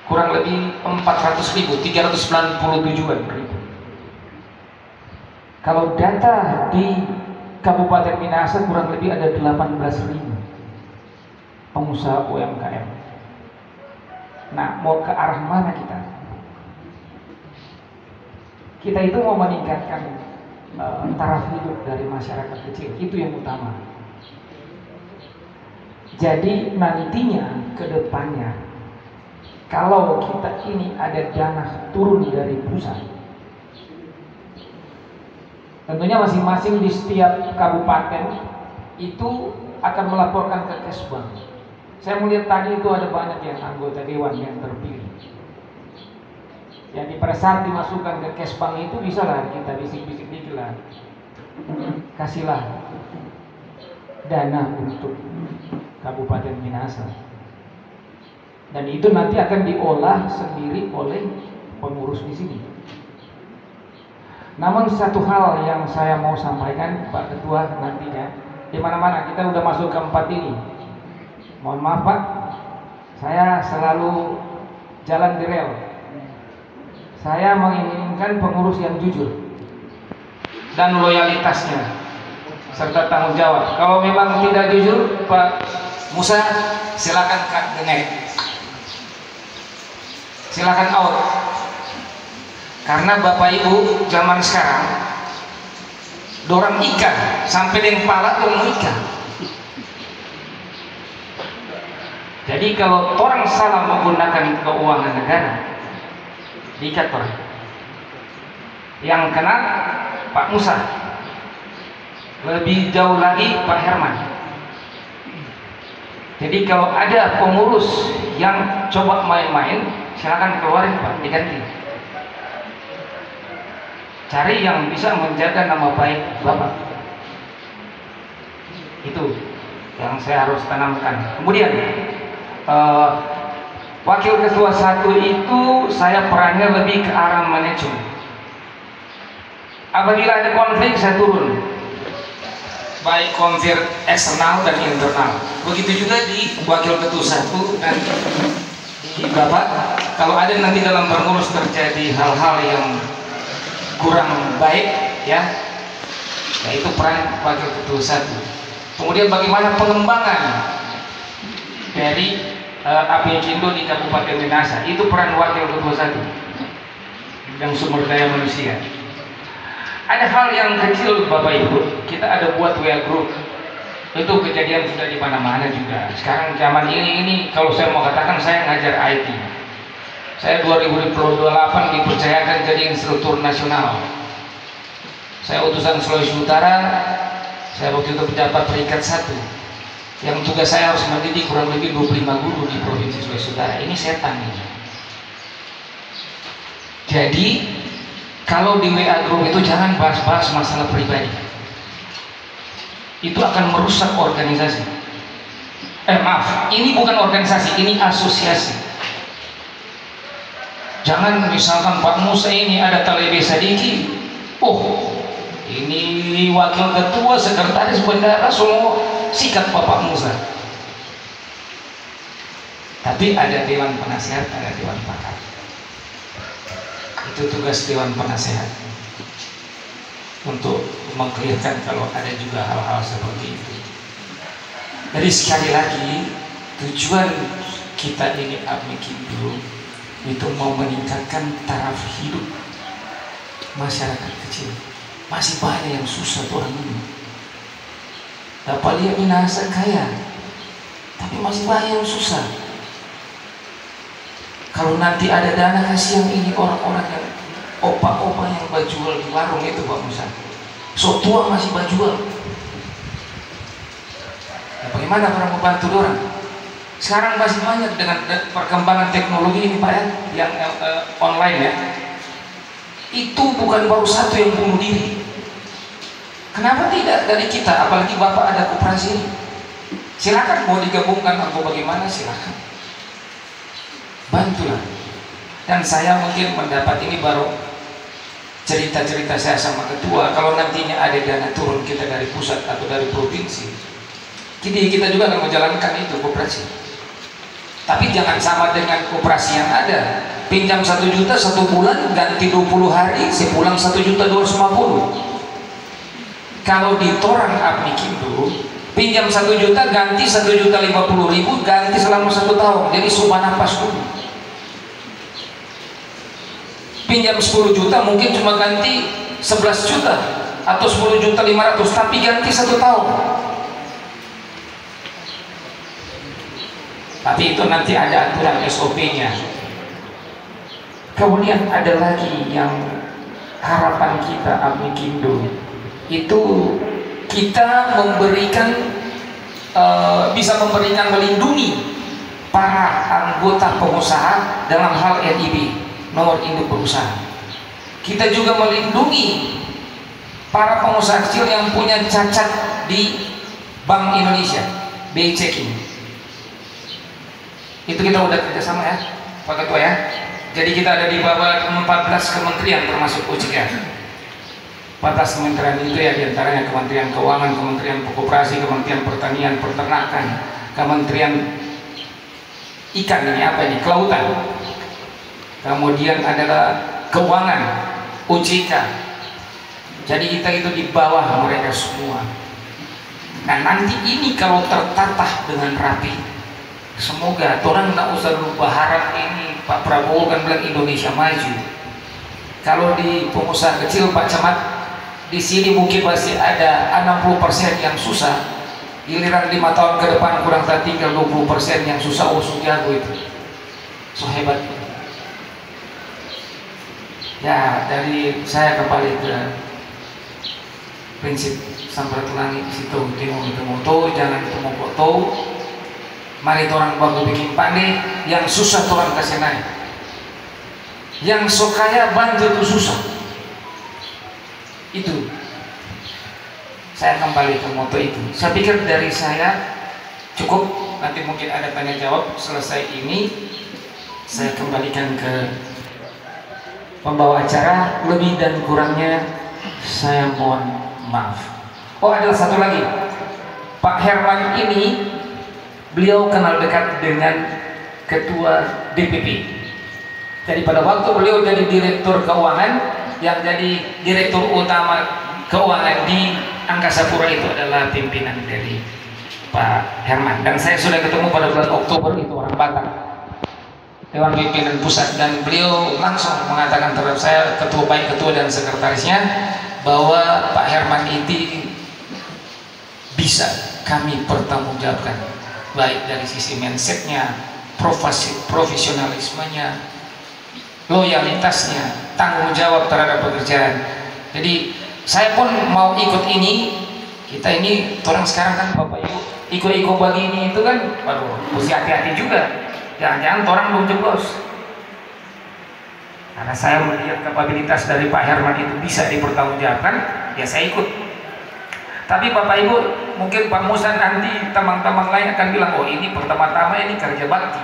kurang lebih 400.000, 397.000. Kalau data di Kabupaten Minahasa kurang lebih ada 18.000 pengusaha UMKM. Nah, mau ke arah mana kita? Kita itu mau meningkatkan taraf hidup dari masyarakat kecil, itu yang utama. Jadi nantinya ke depannya, kalau kita ini ada dana turun dari pusat, tentunya masing-masing di setiap kabupaten itu akan melaporkan ke Kesbang. Saya melihat tadi itu ada banyak yang anggota dewan yang terpilih. Jadi pada saat dimasukkan ke Kesbang itu bisalah kita bisik-bisik dikit lah, kasihlah dana untuk Kabupaten Minahasa. Dan itu nanti akan diolah sendiri oleh pengurus di sini. Namun satu hal yang saya mau sampaikan Pak Ketua nantinya, di mana-mana kita udah masuk ke 4 ini. Mohon maaf Pak, saya selalu jalan di rel. Saya menginginkan pengurus yang jujur. dan loyalitasnya serta tanggung jawab. Kalau memang tidak jujur Pak Musa, silakan cut the neck, silakan out. Karena Bapak Ibu zaman sekarang dorang ikan sampai dengan pala dorang ikan. Jadi kalau orang salah menggunakan keuangan negara, diikat orang. Yang kena Pak Musa, lebih jauh lagi Pak Herman. Jadi kalau ada pengurus yang coba main-main, silakan keluarin Pak, diganti. Cari yang bisa menjaga nama baik Bapak. Itu yang saya harus tanamkan. Kemudian wakil ketua 1 itu saya perannya lebih ke arah manajemen. Apabila ada konflik saya turun, baik konflik eksternal dan internal. Begitu juga di wakil ketua 1 dan di Bapak. Kalau ada nanti dalam pengurus terjadi hal-hal yang kurang baik, ya itu peran wakil ketua 1. Kemudian bagaimana pengembangan dari Apindo di Kabupaten Minahasa, itu peran wakil ketua 1 bidang sumber daya manusia. Ada hal yang kecil Bapak Ibu, kita ada buat WA group, itu kejadian sudah di mana-mana juga. Sekarang zaman ini kalau saya mau katakan, saya ngajar IT. Saya 2028 dipercayakan jadi instruktur nasional. Saya utusan Sulawesi Utara, saya waktu itu pejabat peringkat 1. Yang tugas saya harus mendidik kurang lebih 25 guru di Provinsi Sulawesi Utara. Ini setan ini. Jadi kalau di WA group itu jangan bahas-bahas masalah pribadi. Itu akan merusak organisasi. Maaf, ini bukan organisasi, ini asosiasi. Jangan misalkan Pak Musa ini ada Talebe Sadiki, ini wakil ketua, sekretaris, bendara, semua sikat Bapak Musa. Tapi ada dewan penasehat, ada dewan pakar. Itu tugas dewan penasehat untuk mengklirkan kalau ada juga hal-hal seperti itu. Jadi sekali lagi, tujuan kita ini Apindo itu mau meningkatkan taraf hidup masyarakat kecil. Masih banyak yang susah orang ini. Dapat lihat Minahasa kaya, tapi masih banyak yang susah. Kalau nanti ada dana, kasih yang ini orang-orang yang opa-opa yang bajual di warung itu Pak Musa. So tua masih bajual. Nah, bagaimana para membantu orang? Sekarang masih banyak dengan perkembangan teknologi ini Pak ya, yang online ya. Itu bukan baru satu yang bunuh diri. Kenapa tidak dari kita? Apalagi Bapak ada koperasi ini. Silakan mau digabungkan atau bagaimana, silakan. Bantulah. Dan saya mungkin mendapat ini baru cerita-cerita saya sama ketua. Kalau nantinya ada dana turun kita dari pusat atau dari provinsi, jadi kita juga akan menjalankan itu koperasi. Tapi jangan sama dengan koperasi yang ada. Pinjam 1 juta 1 bulan, ganti 20 hari, sepulang 1.250.000. Kalau di Torang Apindo, pinjam 1 juta, ganti 1.050.000, ganti selama 1 tahun. Jadi sumpah nafas dulu. Pinjam 10 juta mungkin cuma ganti 11 juta atau 10.500.000, tapi ganti 1 tahun. Tapi itu nanti ada aturan SOP-nya. Kemudian ada lagi yang harapan kita Apindo itu kita memberikan bisa memberikan melindungi para anggota pengusaha dalam hal NIB, nomor induk berusaha. Kita juga melindungi para pengusaha kecil yang punya cacat di Bank Indonesia, BI checking. Itu kita udah kerjasama ya Pak Ketua ya. Jadi kita ada di bawah 14 kementerian termasuk OJK. 14 kementerian itu ya, diantaranya Kementerian Keuangan, Kementerian Koperasi, Kementerian Pertanian, Peternakan, Kementerian Ikan, ini apa ini? Kelautan. Kemudian adalah Keuangan, OJK, Jadi kita itu di bawah mereka semua. Nah nanti ini kalau tertata dengan rapi, semoga orang nggak usah lupa harap ini Pak Prabowo kan bilang Indonesia maju. Kalau di pengusaha kecil Pak Camat, di sini mungkin masih ada 60% yang susah. Giliran 5 tahun ke depan kurang tak tinggal 20% yang susah. Oh jago itu, so hebat. Ya dari saya kembali ke prinsip Samratulangi situ temu to jangan temu foto. Mari orang bagus bikin pandai, yang susah orang kasih naik, yang so kaya bantu itu susah. Itu saya kembali ke moto itu. Saya pikir dari saya cukup, nanti mungkin ada tanya jawab. Selesai ini saya kembalikan ke pembawa acara, lebih dan kurangnya saya mohon maaf. Oh ada satu lagi, Pak Herman ini beliau kenal dekat dengan ketua DPP. Jadi pada waktu beliau jadi direktur keuangan, yang jadi direktur utama keuangan di Angkasa Pura itu adalah pimpinan dari Pak Herman. Dan saya sudah ketemu pada bulan Oktober, itu orang Batak, Dewan Pimpinan Pusat, dan beliau langsung mengatakan terhadap saya, baik ketua dan sekretarisnya, bahwa Pak Herman itu bisa kami pertanggungjawabkan, baik dari sisi mindsetnya, profesionalismenya, loyalitasnya, tanggung jawab terhadap pekerjaan. Jadi saya pun mau ikut ini. Kita ini orang sekarang kan Bapak Ibu ikut-ikut begini itu kan, waduh, mesti hati-hati juga. Jangan-jangan orang belum jeblos. Karena saya melihat kapabilitas dari Pak Herman itu bisa dipertanggungjawabkan, ya saya ikut. Tapi Bapak Ibu, mungkin Pak Musa nanti teman-teman lain akan bilang, oh ini pertama-tama ini kerja bakti.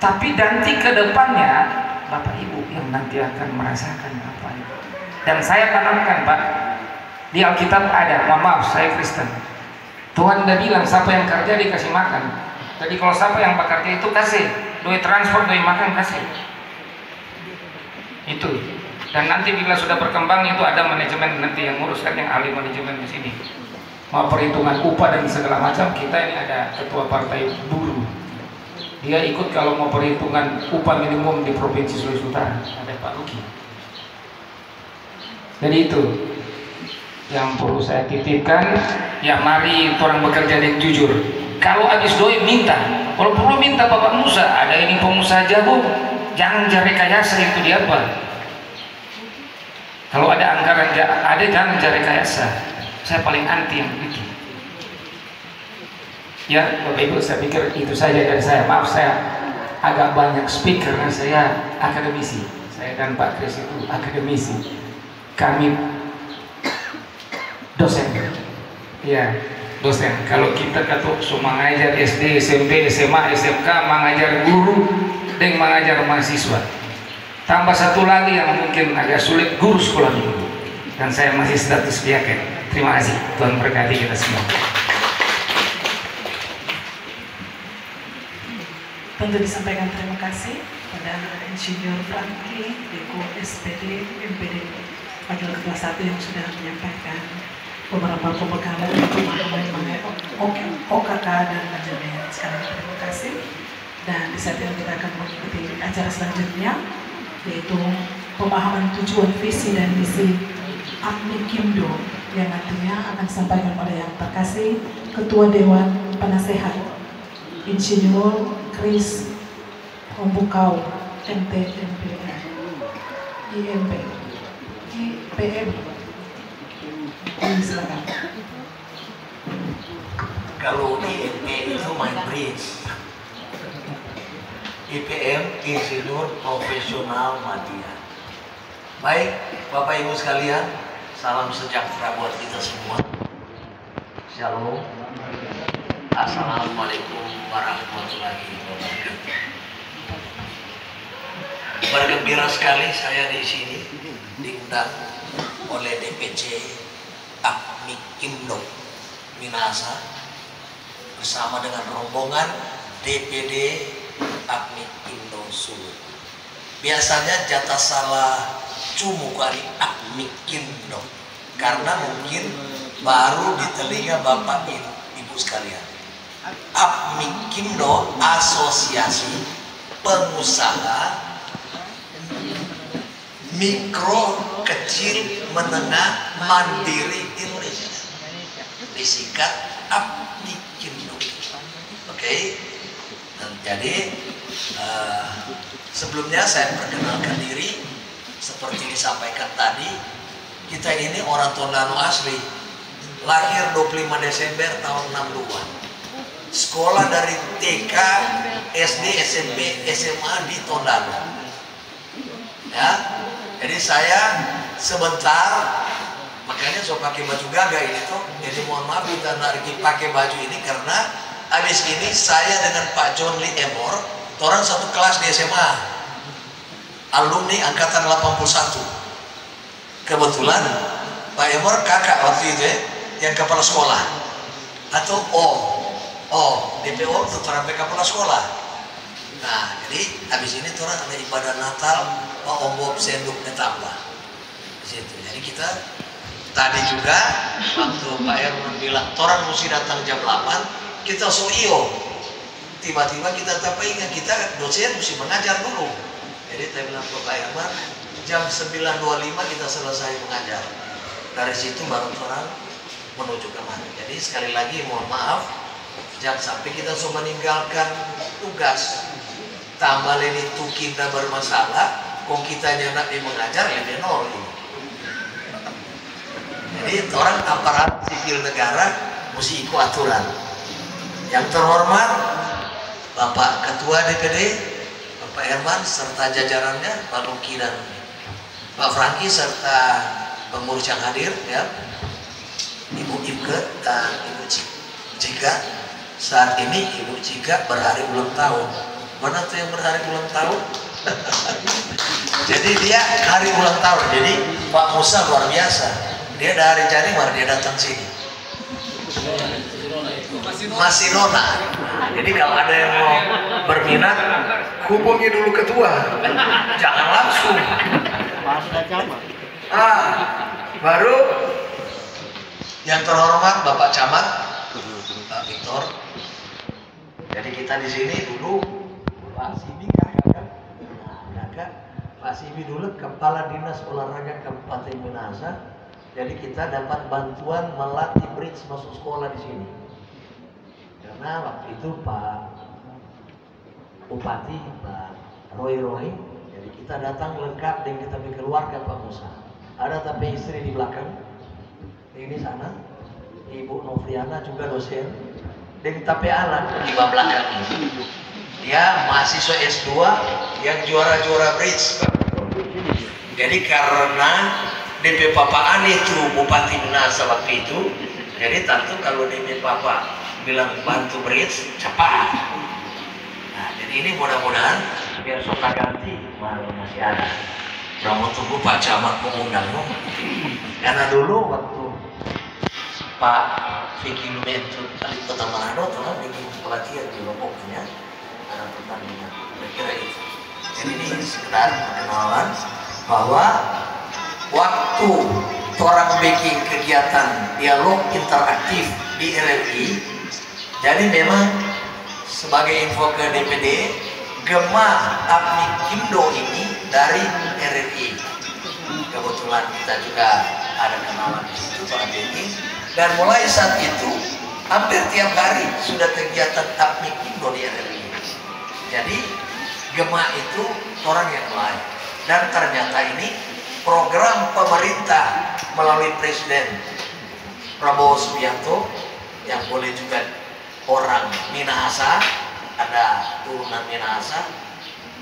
Tapi nanti ke depannya Bapak Ibu yang nanti akan merasakan apa itu. Dan saya tanamkan Pak, di Alkitab ada, maaf saya Kristen, Tuhan udah bilang siapa yang kerja dikasih makan. Jadi kalau siapa yang bekerja itu kasih duit transport, duit makan kasih. Itu. Dan nanti bila sudah berkembang itu ada manajemen nanti yang nguruskan, yang ahli manajemen di sini. Mau perhitungan upah dan segala macam, kita ini ada ketua partai buruh. Dia ikut kalau mau perhitungan upah minimum di Provinsi Sulawesi Utara, ada Pak Luki. Jadi itu yang perlu saya titipkan. Ya mari orang bekerja dengan jujur. Kalau habis doi minta, kalau perlu minta Bapak Musa, ada ini pengusaha jago, jangan cari rekayasa itu dia apa. Kalau ada anggaran ada, jangan cari rekayasa. Saya paling anti yang begitu. Ya Bapak Ibu, saya pikir itu saja dari saya. Maaf saya agak banyak speak karena saya akademisi. Saya dan Pak Kris itu akademisi. Kami dosen. Ya, dosen. Kalau kita kata mengajar SD, SMP, SMA, SMK, mengajar guru dan mengajar mahasiswa. Tambah satu lagi yang mungkin agak sulit, guru sekolah minggu. Dan saya masih status biaket. Terima kasih. Tuhan berkati kita semua. Tentu disampaikan terima kasih pada Insinyur Franky, Deko SPD, MPD Wakil Ketua 1 yang sudah menyampaikan beberapa pembekalan pemahaman mengenai OKK dan manajemen. Sekali lagi terima kasih. Dan di saat ini kita akan mengikuti acara selanjutnya, yaitu pemahaman tujuan, visi dan misi Apmikindo yang nantinya akan disampaikan oleh yang terkasih Ketua Dewan Penasehat Insinyur Kris Ombukau MTMPR IMP IPM. Silakan. Kalau IMP itu main bridge, IPM Insinyur Profesional Madya. Baik Bapak Ibu sekalian, salam sejahtera buat kita semua. Shalom. Assalamualaikum warahmatullahi wabarakatuh. Bergembira sekali saya di sini diundang oleh DPC Apmikindo Minasa bersama dengan rombongan DPD Apmikindo Sulu. Biasanya jatah salah Cumu kali Apmikindo, karena mungkin baru di telinga Bapak Ibu sekalian. Apmikindo Asosiasi Pengusaha Mikro Kecil Menengah Mandiri Indonesia, disingkat Apmikindo. Oke. Dan jadi sebelumnya saya perkenalkan diri. Seperti disampaikan tadi, kita ini orang Tondano asli, lahir 25 Desember tahun 62, sekolah dari TK, SD, SMP, SMA di Tondano. Ya, jadi saya sebentar, makanya saya pakai baju gagah ini tuh. Jadi mohon maaf kita lagi pakai baju ini karena habis ini saya dengan Pak John Lee Emor, orang satu kelas di SMA. Alumni angkatan 81. Kebetulan Pak Emor kakak waktu itu yang kepala sekolah. Atau DPO itu sampai kepala sekolah. Nah, jadi habis ini orang ada ibadah Natal, Pak Om Bob senduknya tambah. Di situ. Jadi kita tadi juga waktu Pak Erman bilang orang mesti datang jam 8, kita iyo. Tiba-tiba kita tak ingat kita dosen mesti mengajar dulu. Jadi saya bilang ke Pak Herman, jam 9.25 kita selesai mengajar. Dari situ baru orang menuju ke mana. Jadi sekali lagi mohon maaf, jangan sampai kita sudah meninggalkan tugas. Tambah ini tuh kita bermasalah, kok kita nak mengajar ya benor. Jadi orang aparat sipil negara mesti ikut aturan. Yang terhormat Bapak Ketua DPD, Pak Herman serta jajarannya, Pak Luki dan Pak Franky serta pengurus yang hadir, ya, Ibu Ibke dan Ibu Cika. Saat ini Ibu Cika berhari ulang tahun. Mana tuh yang berhari ulang tahun? Jadi dia hari ulang tahun. Jadi Pak Musa luar biasa. Dia dari Januari dia datang sini. Masih nona. Jadi kalau ada yang mau berminat, hubungi dulu ketua. Jangan langsung. Baru yang terhormat Bapak Camat, Pak Victor. Jadi kita di sini dulu Pak Sibi kakak. Pak Sibi dulu Kepala Dinas Olahraga Kabupaten Minahasa. Jadi kita dapat bantuan melatih bridge masuk sekolah di sini. Karena waktu itu Pak Bupati, Pak Roy, jadi kita datang lengkap dan kita keluarga Pak Musa. Ada tapi istri di belakang, ini sana, Ibu Novriana juga dosen, dan tapi anak di belakang ini. Dia mahasiswa S2 yang juara bridge. Jadi karena DP Papa Ani itu Bupati Minahasa waktu itu, jadi tentu kalau DP Papa bilang bantu bridge cepat. Nah, jadi ini mudah-mudahan biar suka ganti malu masih ada. Kamu tunggu Pak Camat mengundang dong. Karena dulu waktu Pak Vicky Lumentru kali Kota Manado telah bikin pelatihan di Lomboknya ada pertandingan. Kira itu. Jadi ini sekedar perkenalan bahwa waktu orang bikin kegiatan dialog interaktif di RRI, jadi memang sebagai info ke DPD, Gema Apmikindo ini dari RRI. Kebetulan kita juga ada kenalan di situ Pak Beni, dan mulai saat itu hampir tiap hari sudah kegiatan Apmikindo di RRI. Jadi Gema itu orang yang lain, dan ternyata ini program pemerintah melalui Presiden Prabowo Subianto yang boleh juga orang Minahasa, ada turunan Minahasa.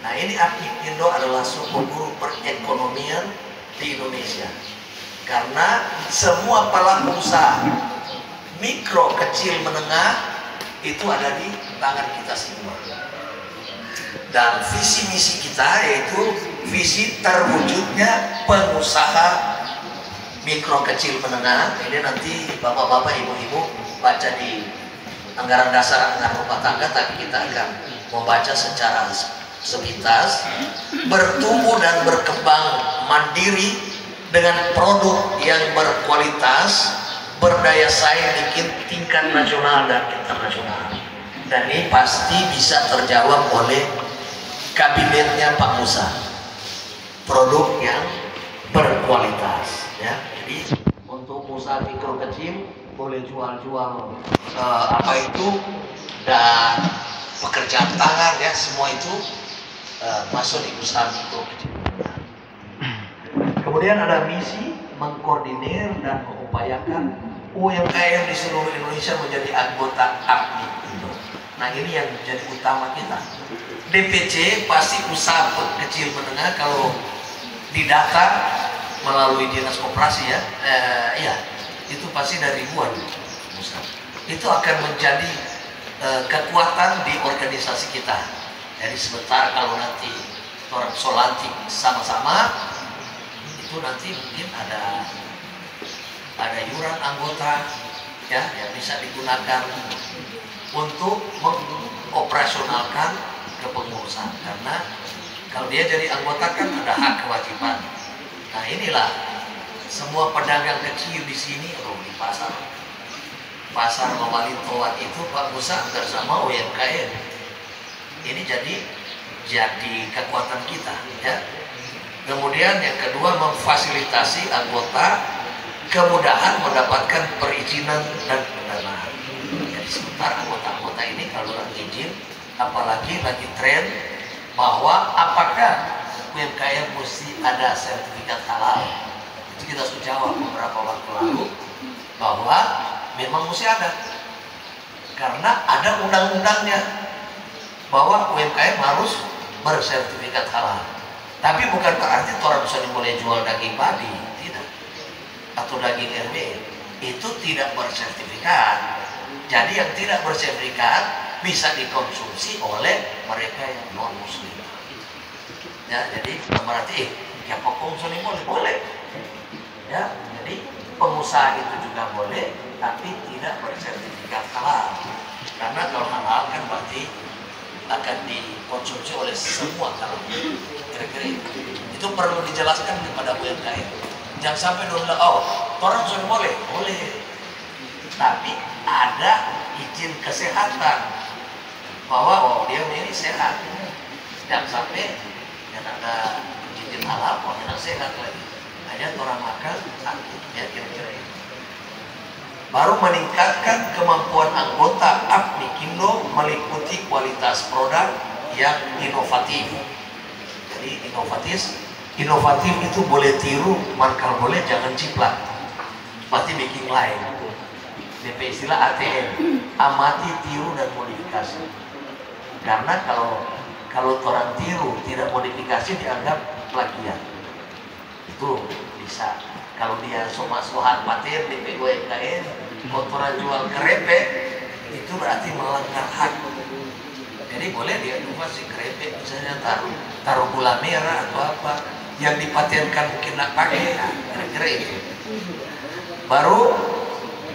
Nah ini Apmikindo adalah suku guru perekonomian di Indonesia, karena semua pelaku usaha mikro, kecil, menengah itu ada di tangan kita semua. Dan visi misi kita yaitu visi terwujudnya pengusaha mikro, kecil, menengah. Ini nanti bapak-bapak, ibu-ibu baca di anggaran dasar, anggaran rumah tangga, tapi kita akan membaca secara sepintas, bertumbuh dan berkembang mandiri dengan produk yang berkualitas, berdaya saing di tingkat nasional dan internasional. Dan ini pasti bisa terjawab oleh kabinetnya Pak Musa. Produk yang berkualitas, ya. Jadi untuk usaha mikro kecil boleh jual-jual dan pekerjaan tangan, ya, semua itu masuk di usaha mikro kecil. Kemudian ada misi mengkoordinir dan mengupayakan UMKM di seluruh Indonesia menjadi anggota APMI. Nah, ini yang menjadi utama kita. DPC pasti usaha kecil menengah kalau didata melalui dinas koperasi, ya, itu pasti dari ribuan usaha. Itu akan menjadi kekuatan di organisasi kita. Jadi sebentar kalau nanti orang solantik sama-sama, itu nanti mungkin ada iuran anggota, ya, yang bisa digunakan untuk mengoperasionalkan kepengurusan. Karena kalau dia jadi anggota kan ada hak kewajiban. Nah, inilah semua pedagang kecil di sini, di pasar Mawali Toan itu Pak Musa bersama UMKM. Ini jadi kekuatan kita, ya. Kemudian yang kedua, memfasilitasi anggota kemudahan mendapatkan perizinan dan pendanaan. Jadi sebentar anggota-anggota ini kalau lagi izin, apalagi lagi tren bahwa apakah UMKM mesti ada sertifikat halal. Itu kita sudah jawab beberapa waktu lalu bahwa memang mesti ada, karena ada undang-undangnya bahwa UMKM harus bersertifikat halal. Tapi bukan berarti orang bisa boleh jual daging babi, tidak, atau daging RW, itu tidak bersertifikat. Jadi yang tidak bersertifikat bisa dikonsumsi oleh mereka yang non muslim. Ya, jadi berarti ya pokoknya boleh, ya. Jadi pengusaha itu juga boleh, tapi tidak bersertifikat halal. Karena kalau halal kan berarti akan dikonsumsi oleh semua kalangan. Kira-kira itu perlu dijelaskan kepada UMKM. Jangan sampai dulu orang sudah boleh, tapi ada izin kesehatan bahwa dia ini sehat. Jangan sampai yang ada izin halal kok yang sehat lagi. Ada orang makan sakit, ya, kira-kira itu. Baru meningkatkan kemampuan anggota APMI Kindo meliputi kualitas produk yang inovatif. Jadi inovatif itu boleh tiru, markal boleh, jangan ciplak. Pasti bikin lain. DP istilah ATM, amati, tiru dan modifikasi. Karena kalau orang tiru tidak modifikasi dianggap plagiat. Itu bisa. Kalau dia sohan paten DP UMKM, kotoran jual kerepek, itu berarti melanggar hak. Jadi boleh dia inovasi kerepek, misalnya taruh gula merah atau apa yang dipatenkan mungkin nak pakai, kira-kira itu. Baru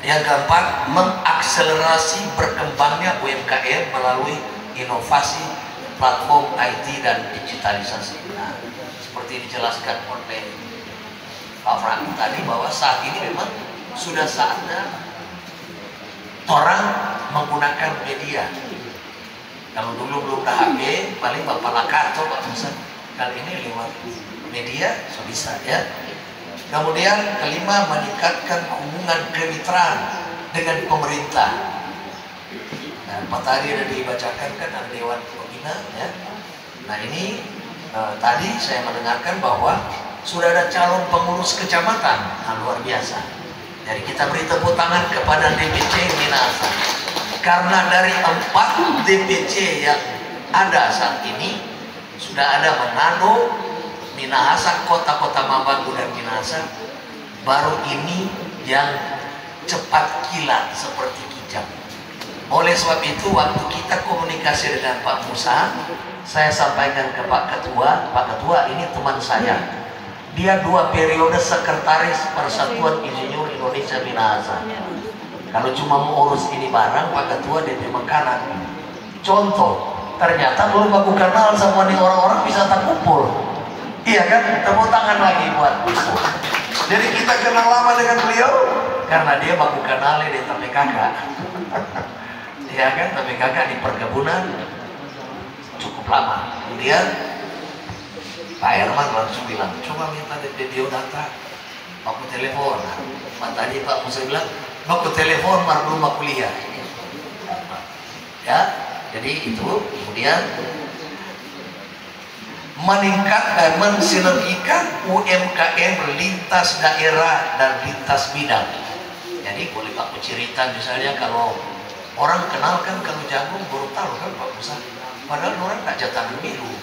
yang keempat, mengakselerasi berkembangnya UMKM melalui inovasi platform IT dan digitalisasi. Nah, seperti dijelaskan oleh Pak Frank tadi bahwa saat ini memang sudah saatnya orang menggunakan media. Kalau dulu belum ada HP, paling Bapak Lakato, Pak Musa, kali ini lewat media bisa, ya. Kemudian kelima, meningkatkan hubungan kemitraan dengan pemerintah. Nah, Pak tadi sudah dibacakan kan ada Dewan Pembina, ya. Nah, ini tadi saya mendengarkan bahwa sudah ada calon pengurus kecamatan. Nah, luar biasa. Jadi kita beri tepuk tangan kepada DPC Minahasa. Karena dari 4 DPC yang ada saat ini, sudah ada Manado, Minahasa, kota-kota Mambagu dan Minahasa. Baru ini yang cepat kilat seperti kijang. Oleh sebab itu, waktu kita komunikasi dengan Pak Musa, saya sampaikan ke Pak Ketua, Pak Ketua ini teman saya. Dia 2 periode sekretaris Persatuan Insinyur Indonesia Minahasa. Kalau cuma mau urus ini barang, Pak Ketua DP makanan. Contoh, ternyata belum aku kenal sama nih orang-orang bisa tak kumpul. Iya kan? Tepuk tangan lagi buat. Jadi kita kenal lama dengan beliau karena dia baku kenali di tapi kakak. Iya kan? Tapi kakak di perkebunan cukup lama. Kemudian Pak Herman langsung bilang, coba minta video data, aku telepon. Tadi Pak Musa bilang, aku telepon belum aku kuliah. Ya, jadi itu kemudian meningkat, mensinergikan UMKM lintas daerah dan lintas bidang. Jadi boleh aku cerita misalnya kalau orang kenal kan kalau jagung baru tahu kan Pak Musa, padahal orang tak jatah milu.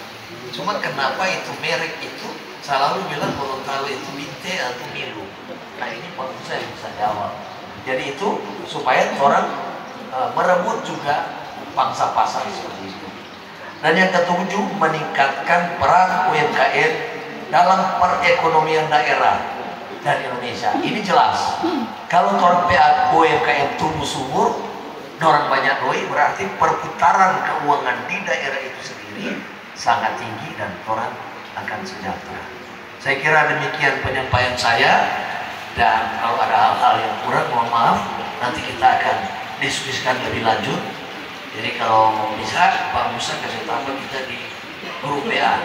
Cuma kenapa itu merek itu selalu bilang Gorontalo itu Binte atau Milu. Nah ini Pak Musa yang bisa jawab. Jadi itu supaya orang merebut juga pangsa pasar seperti itu. Dan yang ketujuh, meningkatkan peran UMKM dalam perekonomian daerah dan Indonesia. Ini jelas. Kalau orang UMKM tumbuh subur, orang banyak doi, berarti perputaran keuangan di daerah itu sendiri sangat tinggi dan orang akan sejahtera. Saya kira demikian penyampaian saya, dan kalau ada hal-hal yang kurang mohon maaf, nanti kita akan diskusikan lebih lanjut. Jadi kalau bisa Pak Musa kasih tahu kita di grup WA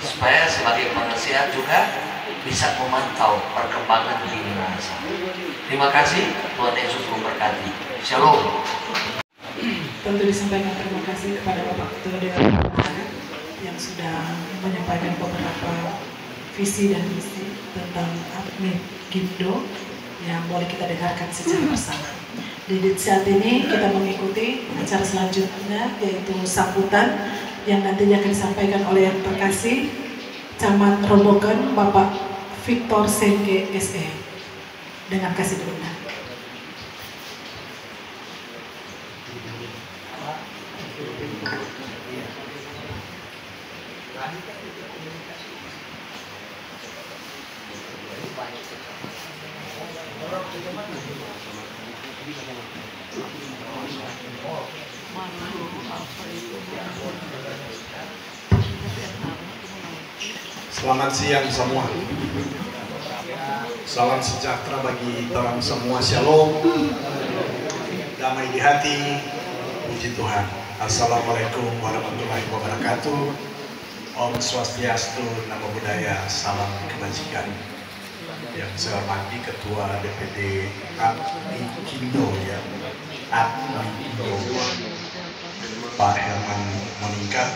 supaya sebagai penasihat juga bisa memantau perkembangan di Minahasa. Terima kasih, Tuhan Yesus memberkati. Shalom. Tentu disampaikan terima kasih kepada Bapak Ketua Dewan yang sudah menyampaikan beberapa visi dan misi tentang Admin Gindo yang boleh kita dengarkan secara bersama. Di saat ini kita mengikuti acara selanjutnya, yaitu sambutan yang nantinya akan disampaikan oleh yang terkasih Camat Robokan Bapak Victor Sengke SE. Dengan kasih diundang. Selamat siang semua. Salam sejahtera bagi orang semua. Shalom. Damai di hati. Puji Tuhan. Assalamualaikum warahmatullahi wabarakatuh. Om Swastiastu, Namo Buddhaya, salam kebajikan. Yang saya hormati Ketua DPD Admikindo ya, Admikindo, Pak Herman Monika,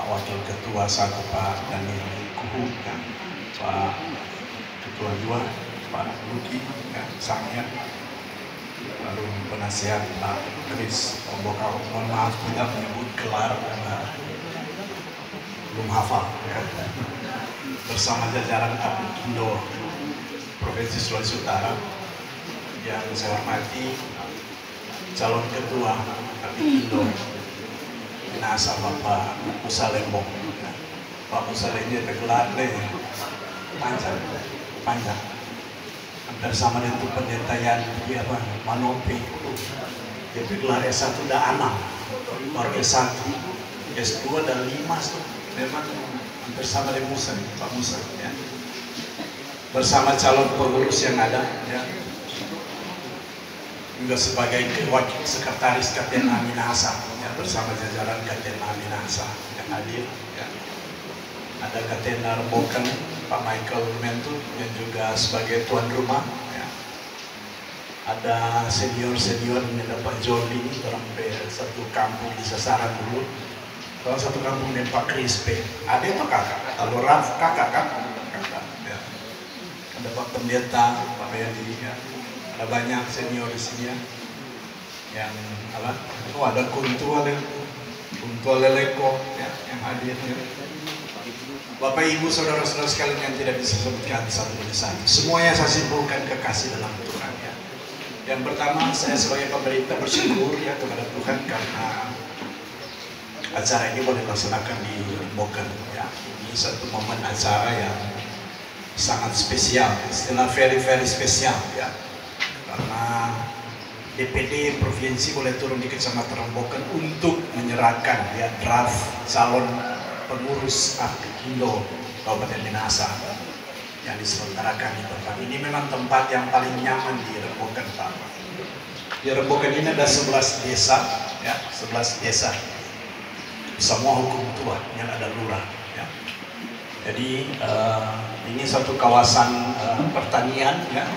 Wakil Ketua 1 Pak Daniel Kuhu, ya, Pak Ketua 2 Pak Luki, ya, Sangya, lalu penasihat Pak Kris Ombokau. Mohon maaf tidak menyebut gelar karena belum hafal, ya. Bersama jajaran Admikindo Provinsi Sulawesi Utara yang saya hormati calon ketua Admikindo Minahasa Bapak Musa Lembong. Pak Musa ini tergelar panjang. Bersama dengan pendeta yang apa Manopi, dia bergelar S1 dan 6, baru S1, S2 dan 5 tuh memang bersama dengan Musa, Pak Musa, ya. Bersama calon pengurus yang ada, ya. Juga sebagai wakil sekretaris KTNA Minahasa, ya, bersama jajaran KTNA Minahasa yang hadir, ya. Ada KTNA Robokan Pak Michael Mentu yang juga sebagai tuan rumah, ya. Ada senior ini ada Pak Joli, orang satu kampung di Sasaran dulu. Kalau satu kampung dengan Pak Krispe, ada itu kakak, kalau Raf kakak kan, kakak, ya. Ada Pak Pendeta, Pak Bedi, ya. Ada banyak senior di sini, ya. Yang apa? Oh ada Kuntu Aleleko, ya, yang hadir, ya. Bapak Ibu saudara-saudara sekalian yang tidak bisa sebutkan satu demi satu, semuanya saya simpulkan kekasih dalam Tuhan, ya. Yang pertama, saya sebagai pemerintah bersyukur, ya, kepada Tuhan karena acara ini boleh dilaksanakan di Boken, ya. Ini satu momen acara yang sangat spesial, istilah very spesial, ya. Karena DPD provinsi boleh turun di Kecamatan Rembokan untuk menyerahkan ya draft calon pengurus Apikindo Kabupaten Minahasa yang diselenggarakan di tempat ini. Memang tempat yang paling nyaman di Rembokan, Pak. Di Rembokan ini ada 11 desa, ya, 11 desa. Semua hukum tua yang ada lurah. Ya. Jadi ini suatu kawasan pertanian, ya.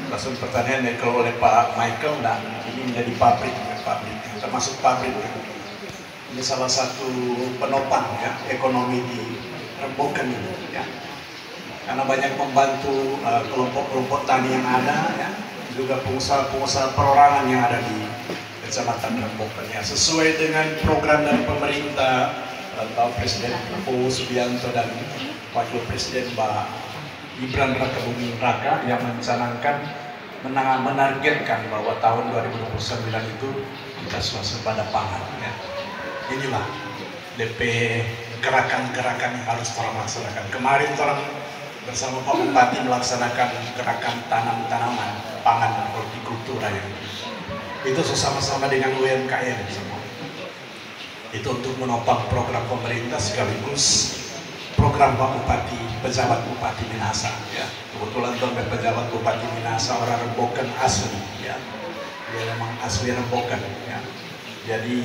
Kawasan pertanian yang dikelola oleh Pak Michael, dan ini menjadi pabrik, termasuk pabrik. Ini salah satu penopang ya ekonomi di Rembokan ini, ya. Karena banyak membantu kelompok-kelompok tani yang ada, ya, juga pengusaha-pengusaha perorangan yang ada di Kecamatan Rembokan, ya. Sesuai dengan program dari pemerintah, Pak Presiden Prabowo Subianto dan Wakil Presiden Mbak Gibran Raka Buming Raka yang menargetkan bahwa tahun 2029 itu kita swasembada pangan. Ya. Inilah DP gerakan-gerakan yang harus orang laksanakan. Kemarin orang bersama Pak Bupati melaksanakan gerakan tanam tanaman pangan dan hortikultura yang itu sama-sama dengan UMKM semua. Itu untuk menopang program pemerintah sekaligus program Pak Bupati, pejabat Bupati Minahasa, ya. Kebetulan Tuan pejabat Bupati Minahasa orang Rembokan asli, ya. Dia memang asli Rembokan, ya. Jadi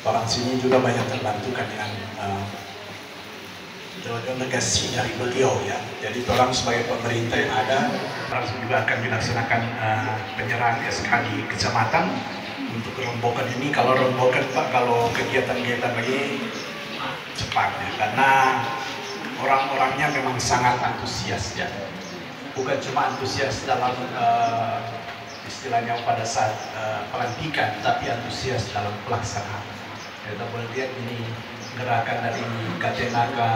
orang sini juga banyak terbantukan dengan delegasi dari beliau, ya. Jadi orang sebagai pemerintah yang ada, langsung juga akan dilaksanakan penyerahan SK di kecamatan untuk Rembokan ini. Kalau Rembokan, Pak, kalau kegiatan-kegiatan lagi cepat, ya, karena orang-orangnya memang sangat antusias, ya. Bukan cuma antusias dalam istilahnya pada saat pelantikan, tapi antusias dalam pelaksanaan. Kita boleh lihat ini gerakan dari Katenaga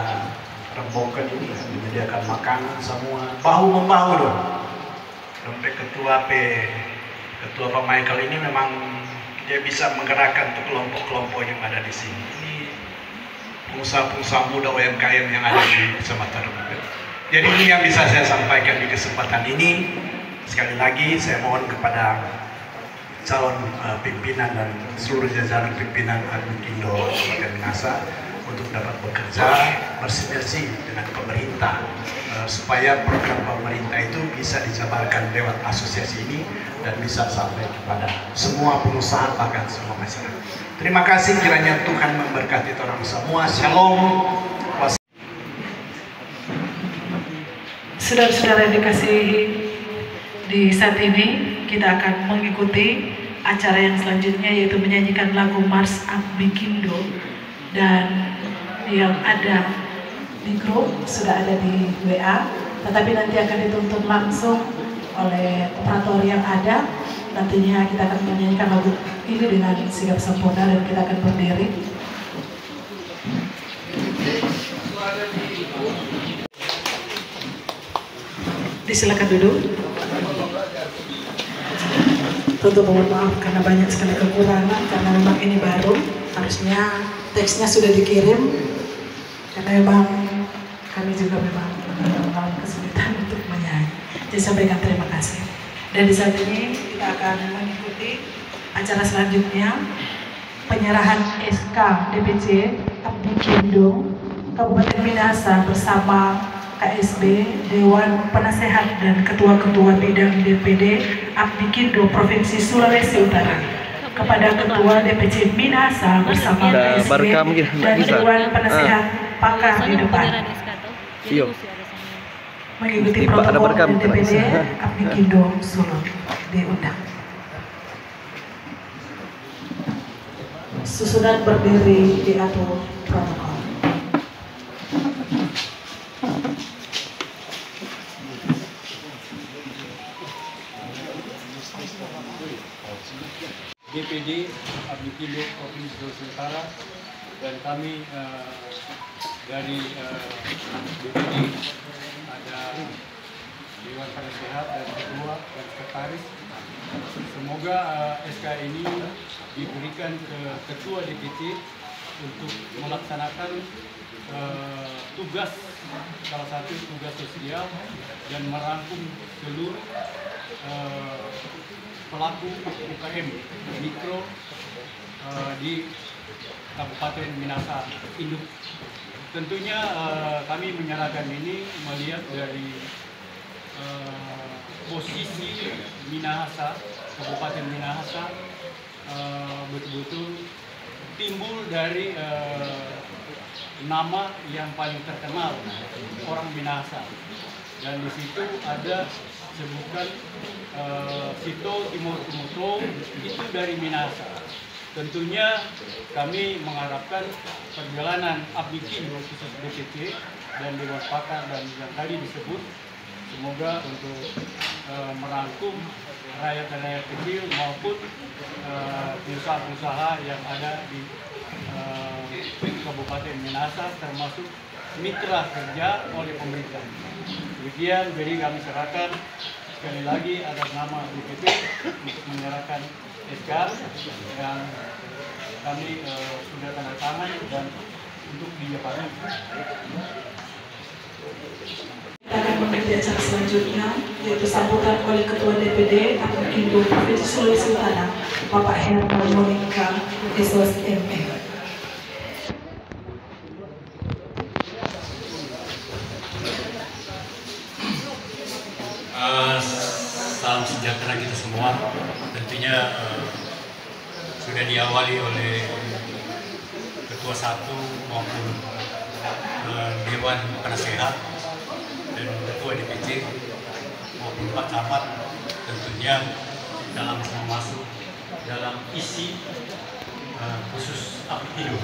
Rembokan ini menyediakan makanan semua bahu membahu dong. Sampai ketua Pak Michael ini memang dia bisa menggerakkan untuk kelompok-kelompok yang ada di sini. Pengusaha-pengusaha muda UMKM yang ada di Kecamatan Rembokan. Jadi ini yang bisa saya sampaikan di kesempatan ini. Sekali lagi saya mohon kepada calon pimpinan dan seluruh jajaran pimpinan Apikindo Kabupaten Minahasa untuk dapat bekerja bersinergi dengan pemerintah supaya program pemerintah itu bisa dijabarkan lewat asosiasi ini dan bisa sampai kepada semua pengusaha bahkan semua masyarakat. Terima kasih, kiranya Tuhan memberkati orang semua. Shalom. Saudara-saudara yang dikasihi, di saat ini kita akan mengikuti acara yang selanjutnya, yaitu menyanyikan lagu Mars Apikindo, dan yang ada di grup sudah ada di WA, tetapi nanti akan dituntun langsung oleh operator yang ada. Nantinya kita akan menyanyikan lagu ini dengan sigap sempurna dan kita akan berdiri. Disilakan duduk. Tentu mohon maaf karena banyak sekali kekurangan, karena memang ini baru, harusnya teksnya sudah dikirim, karena memang kami juga memang mengalami kesulitan untuk menyanyi. Jadi sampaikan terima kasih. Dan di saat ini kita akan mengikuti acara selanjutnya, penyerahan SK DPC Apikindo Kabupaten Minahasa bersama KSB, Dewan Penasehat dan Ketua-Ketua Bidang DPD Apikindo Provinsi Sulawesi Utara kepada Ketua DPC Minahasa bersama KSB dan Dewan Penasehat Pakar di depan. Mengikuti protokol DPD Apikindo Solo diundang. Susunan berdiri diatur protokol. DPD Apikindo Provinsi Sulawesi Utara, dan kami dari DPD ada Dewan Penasehat dan Ketua dan Sekretaris. Semoga SK ini diberikan ke Ketua DPC untuk melaksanakan tugas, salah satu tugas sosial, dan merangkum seluruh pelaku UKM mikro di Kabupaten Minahasa Induk. Tentunya kami menyerahkan ini melihat dari posisi Minahasa, Kabupaten Minahasa betul-betul timbul dari nama yang paling terkenal orang Minahasa, dan di situ ada sebutkan Sito Timur Tumoto itu dari Minahasa. Tentunya kami mengharapkan perjalanan Abdikindo khusus DPC dan Dewan Pakar dan yang tadi disebut, semoga untuk merangkum rakyat-rakyat kecil maupun pengusaha-pengusaha yang ada di Kabupaten Minahasa, termasuk mitra kerja oleh pemerintah. Demikian, jadi kami serahkan sekali lagi atas nama DPP untuk menyerahkan SK yang kami sudah tanda tangan dan untuk dijabarkan. Kita akan mengikuti acara selanjutnya, yaitu sambutan oleh Ketua DPD Abdikindo Provinsi Sulawesi Utara, Bapak Herman Monika SOSME. Salam sejahtera kita semua. Tentunya sudah diawali oleh Ketua 1 maupun Dewan Penasehat dan Ketua DPC maupun Pak Camat. Tentunya kita langsung masuk dalam isi khusus Abdikindo.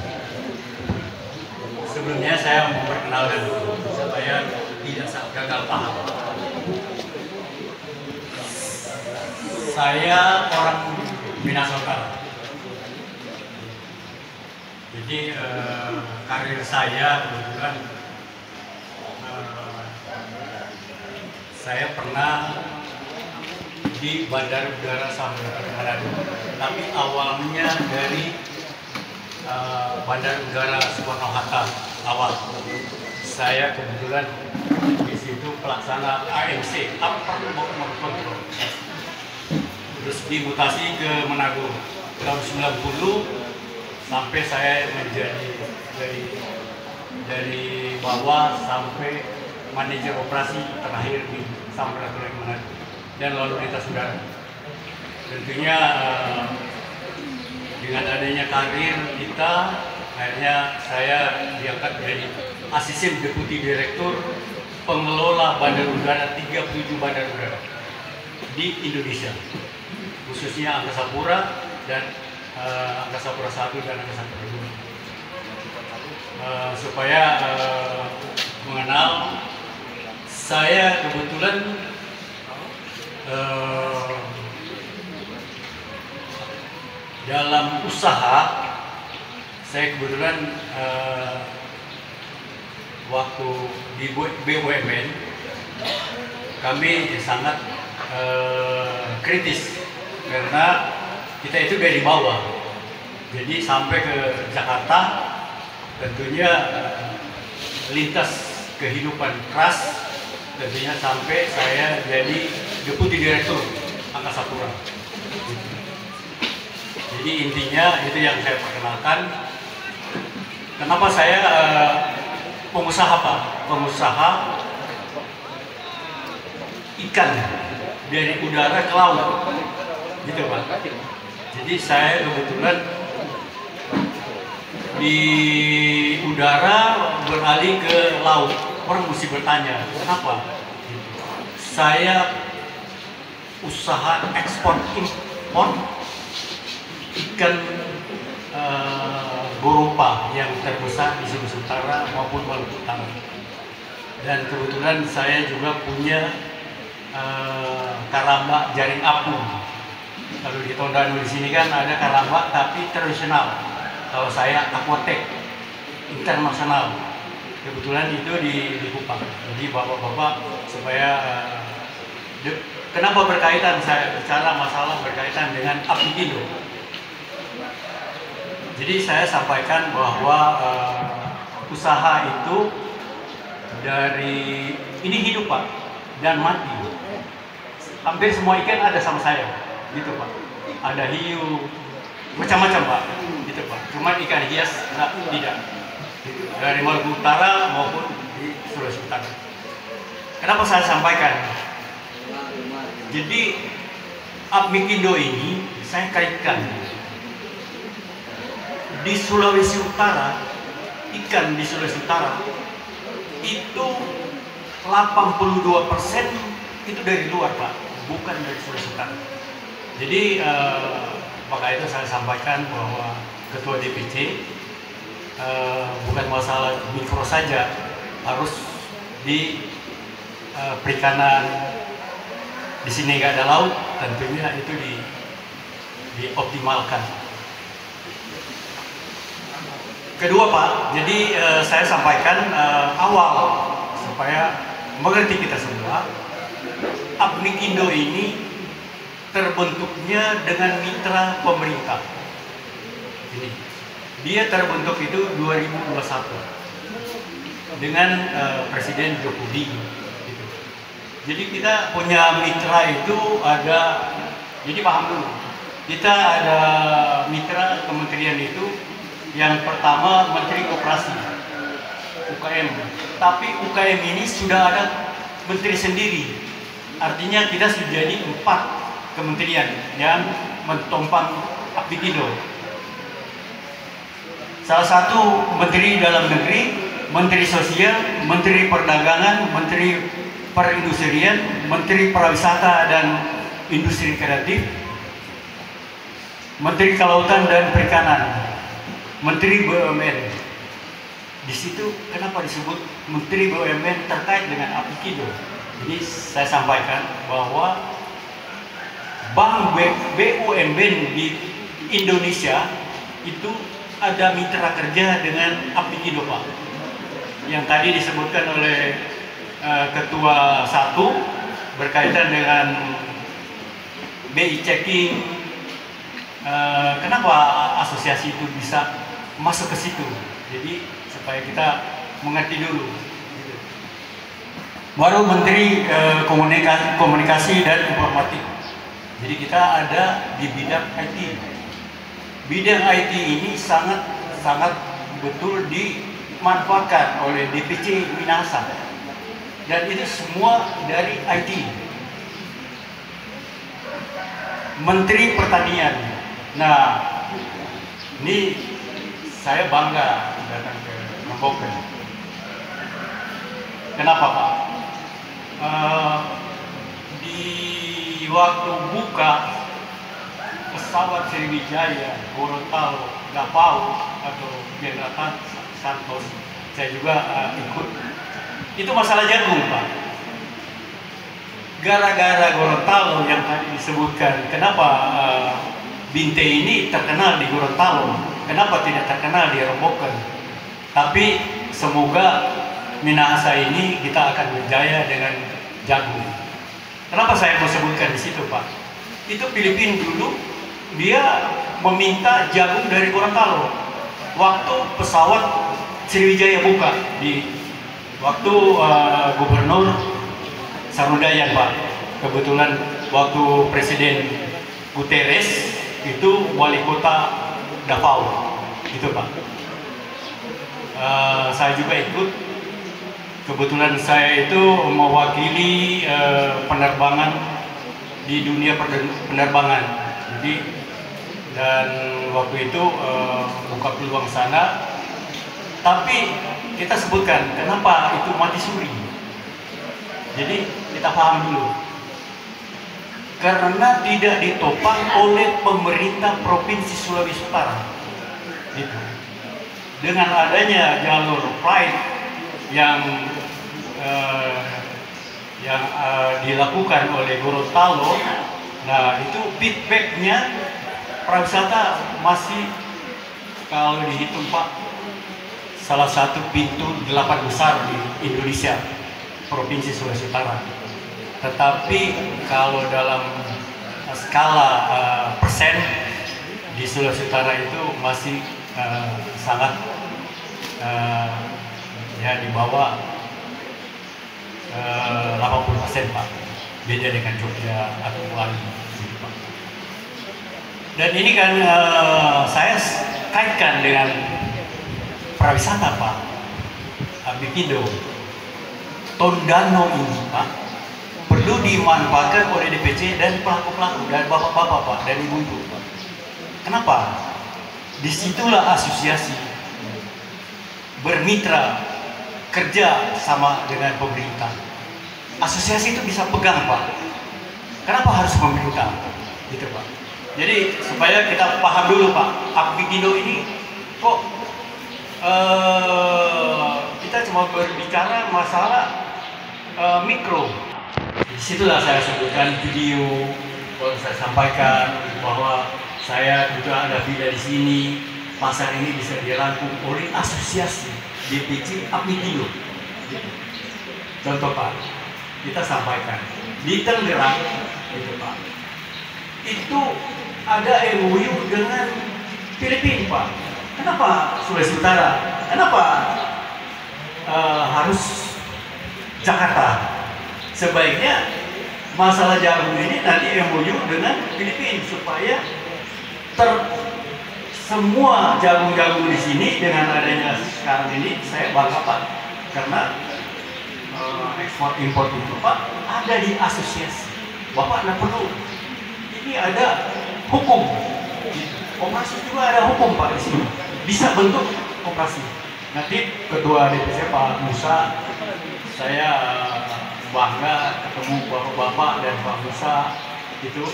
Sebelumnya saya memperkenalkan dulu supaya tidak gagal paham. Saya orang Minahasa Utara. Jadi karir saya kebetulan saya pernah di Bandara Udara Samudra Manado. Tapi awalnya dari Bandara Udara Soekarno-Hatta awal. Saya kebetulan di situ pelaksana AMC, Upper Movement Control. Terus dimutasi ke Manado tahun 90 sampai saya menjadi dari bawah sampai manajer operasi terakhir di Samudra Manado dan lalu lintas udara. Tentunya dengan adanya karir kita, akhirnya saya diangkat jadi asisten deputi direktur pengelola bandar udara 37 bandar udara di Indonesia, khususnya Angkasa Pura dan Angkasa Pura 1 dan Angkasa Pura 2. Supaya mengenal, saya kebetulan dalam usaha, saya kebetulan waktu di BUMN kami sangat kritis karena kita itu dari bawah, jadi sampai ke Jakarta tentunya lintas kehidupan keras, tentunya sampai saya jadi deputi direktur Angkasa Pura. Jadi intinya itu yang saya perkenalkan. Kenapa saya pengusaha Pak? Pengusaha ikan dari udara ke laut, gitu Pak. Jadi saya kebetulan di udara beralih ke laut. Orang mesti bertanya, kenapa? Saya usaha ekspor impor ikan Borupa yang terbesar di Sulawesi Utara maupun Maluku Utara. Dan kebetulan saya juga punya karambak jaring apung. Kalau di Tondano di sini kan ada karambak tapi tradisional. Kalau saya aquatek internasional. Kebetulan itu di Kupang. Jadi bapak-bapak supaya kenapa berkaitan saya bicara masalah berkaitan dengan Abdikindo. Jadi saya sampaikan bahwa usaha itu dari ini hidup Pak dan mati. Hampir semua ikan ada sama saya. gitu Pak. Ada hiu, macam-macam Pak, gitu Pak. Cuma ikan hias tidak. Gitu. Dari Maluku Utara maupun di Sulawesi Utara. Kenapa saya sampaikan? Jadi Apmikindo ini saya kaitkan di Sulawesi Utara, ikan di Sulawesi Utara itu 82% itu dari luar Pak, bukan dari Sulawesi Utara. Jadi maka itu saya sampaikan bahwa Ketua DPC bukan masalah mikro saja, harus di perikanan di sini nggak ada laut, tentunya itu dioptimalkan. Kedua Pak, jadi saya sampaikan awal supaya mengerti kita semua, Apmikindo ini terbentuknya dengan mitra pemerintah. Ini dia terbentuk itu 2021 dengan Presiden Jokowi. Gitu. Jadi kita punya mitra itu ada, jadi paham dulu. Kita ada mitra kementerian itu, yang pertama Menteri Koperasi, UKM. Tapi UKM ini sudah ada menteri sendiri. Artinya kita sudah jadi 4 kementerian yang mentompang Apmikindo. Salah satu Menteri Dalam Negeri, Menteri Sosial, Menteri Perdagangan, Menteri Perindustrian, Menteri Pariwisata dan Industri Kreatif, Menteri Kelautan dan Perikanan, Menteri BUMN. Di situ kenapa disebut Menteri BUMN terkait dengan Apmikindo? Jadi saya sampaikan bahwa Bank BUMN di Indonesia itu ada mitra kerja dengan Apmikindo Pak. Yang tadi disebutkan oleh Ketua 1 berkaitan dengan BI checking. Kenapa asosiasi itu bisa masuk ke situ? Jadi supaya kita mengerti dulu. Baru Menteri Komunikasi dan Informatik. Jadi kita ada di bidang IT. Bidang IT ini sangat betul dimanfaatkan oleh DPC Minahasa. Dan itu semua dari IT. Menteri Pertanian. Nah, ini saya bangga datang ke Remboken. Kenapa Pak? Di waktu buka pesawat Sriwijaya, Gorontalo, Davao atau General Santos, saya juga ikut. Itu masalah jagung Pak. Gara-gara Gorontalo yang tadi disebutkan, kenapa Binte ini terkenal di Gorontalo, kenapa tidak terkenal di Remboken? Tapi semoga Minahasa ini kita akan berjaya dengan jagung. Kenapa saya mau sebutkan di situ Pak? Itu Filipina dulu dia meminta jagung dari Gorontalo. Waktu pesawat Sriwijaya buka di waktu Gubernur Sarudayan Pak. Kebetulan waktu Presiden Guterres itu wali kota Davao, gitu Pak. Saya juga ikut. Kebetulan saya itu mewakili penerbangan di dunia penerbangan. Jadi dan waktu itu buka peluang sana. Tapi kita sebutkan kenapa itu mati suri. Jadi kita paham dulu. Karena tidak ditopang oleh pemerintah Provinsi Sulawesi Utara. Gitu. Dengan adanya jalur flight yang dilakukan oleh Gorontalo, nah itu feedbacknya pariwisata masih kalau dihitung Pak salah satu pintu 8 besar di Indonesia, Provinsi Sulawesi Utara. Tetapi kalau dalam skala persen di Sulawesi Utara itu masih sangat ya di bawah 80% Pak, beda dengan Jogja atau Bali gitu, Pak. Dan ini kan saya kaitkan dengan pariwisata Pak, Apipindo. Tondano ini Pak perlu dimanfaatkan oleh DPC dan pelaku-pelaku dan bapak-bapak Pak dan ibu-ibu Pak. Kenapa? Disitulah asosiasi bermitra kerja sama dengan pemerintah. Asosiasi itu bisa pegang Pak. Kenapa harus pemerintah? Gitu Pak. Jadi supaya kita paham dulu Pak, Apipindo ini kok kita cuma berbicara masalah mikro. Disitulah saya sebutkan video, saya sampaikan bahwa saya juga ada villa di sini. Pasar ini bisa dirangkum oleh asosiasi DPC Apipindo. Contoh Pak, kita sampaikan di Tangerang, itu Pak, itu ada MOU dengan Filipina Pak. Kenapa Sulawesi Utara? Kenapa harus Jakarta? Sebaiknya masalah jagung ini nanti MOU dengan Filipina supaya semua jagung-jagung di sini dengan adanya sekarang ini saya bangga Pak, karena ekspor impor itu Pak ada di asosiasi. Bapak tidak perlu, ini ada hukum, operasi juga ada hukum Pak di sini, bisa bentuk operasi. Nanti ketua DPC Pak Musa, saya bangga ketemu bapak-bapak dan Pak Musa itu,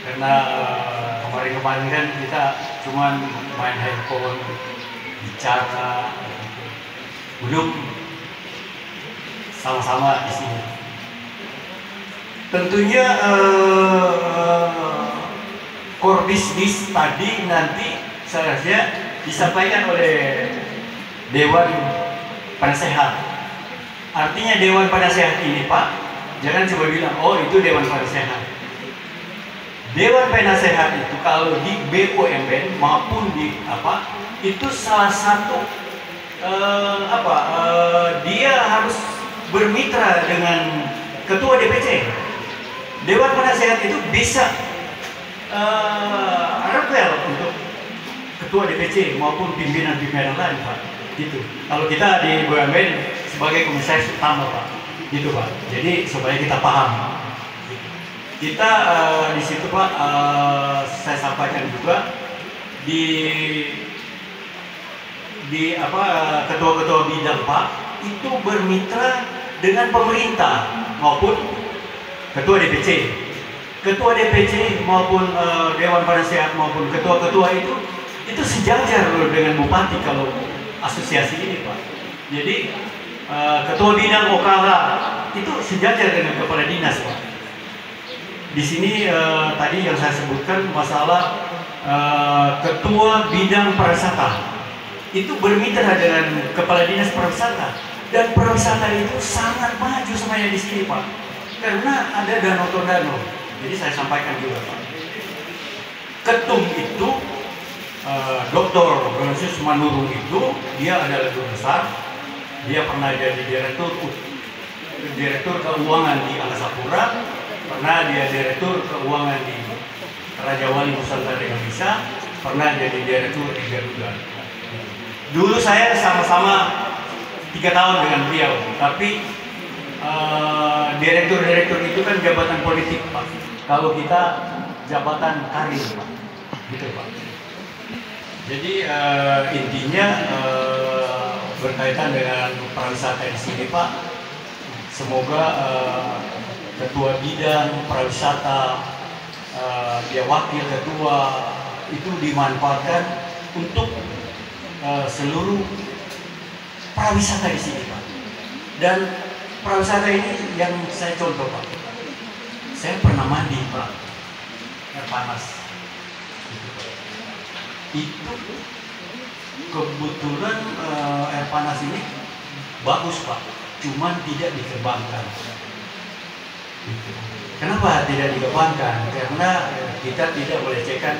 karena kemarin-kemarin kan kita cuman main handphone, bicara, belum sama-sama di sini. Tentunya core business tadi nanti seharusnya disampaikan oleh Dewan Penasehat. Artinya Dewan Penasehat ini Pak, jangan coba bilang, oh itu Dewan Penasehat. Dewan Penasehat itu kalau di BUMN maupun di apa, itu salah satu dia harus bermitra dengan ketua DPC. Dewan Penasehat itu bisa repel untuk ketua DPC maupun pimpinan-pimpinan lain Pak. Gitu. Kalau kita di BUMN sebagai komisaris utama Pak, gitu Pak. Jadi supaya kita paham. Kita di situ Pak, saya sampaikan juga di ketua-ketua bidang Pak itu bermitra dengan pemerintah maupun ketua DPC. Ketua DPC maupun Dewan Penasehat maupun ketua-ketua itu sejajar loh dengan bupati kalau asosiasi ini Pak. Jadi ketua bidang Okara itu sejajar dengan kepala dinas Pak. Di sini tadi yang saya sebutkan masalah ketua bidang pariwisata itu bermitra dengan kepala dinas pariwisata, dan pariwisata itu sangat maju semuanya di sini Pak, karena ada Danau Tondano. Jadi saya sampaikan juga Pak, ketum itu Dr. Francis Manurung itu dia adalah guru besar, dia pernah jadi direktur keuangan di Angkasa Pura, pernah dia direktur keuangan di Raja Wali Nusantara Indonesia, pernah jadi direktur di Garuda. Dulu saya sama-sama 3 tahun dengan beliau, tapi direktur-direktur itu kan jabatan politik Pak. Kalau kita jabatan karir Pak, gitu Pak. Jadi intinya berkaitan dengan pariwisata di sini Pak. Semoga ketua bidang pariwisata, dia wakil ketua itu dimanfaatkan untuk seluruh pariwisata di sini Pak. Dan pariwisata ini yang saya contoh Pak. Saya pernah mandi Pak, air panas. Itu kebetulan air panas ini bagus Pak, cuman tidak dikembangkan. Kenapa tidak dikembangkan? Karena kita tidak melecehkan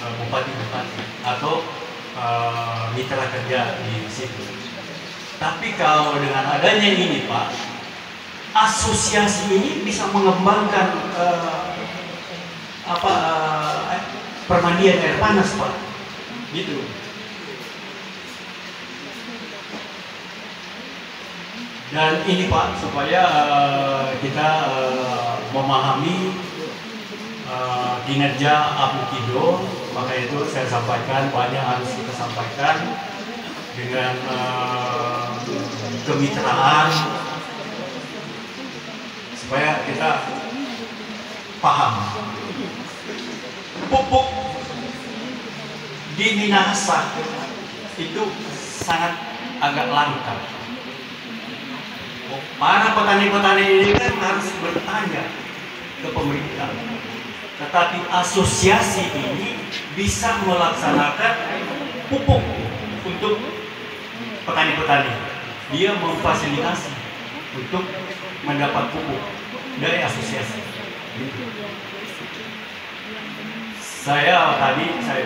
bupati-bupati atau mitra kerja di situ. Tapi kalau dengan adanya ini Pak, asosiasi ini bisa mengembangkan permandian air panas Pak, gitu. Dan ini Pak, supaya kita memahami kinerja Apikindo, maka itu saya sampaikan banyak harus kita sampaikan dengan kemitraan supaya kita paham. Pupuk di Minahasa itu sangat agak langka. Para petani-petani ini kan harus bertanya ke pemerintah. Tetapi asosiasi ini bisa melaksanakan pupuk untuk petani-petani. Dia memfasilitasi untuk mendapat pupuk dari asosiasi. Saya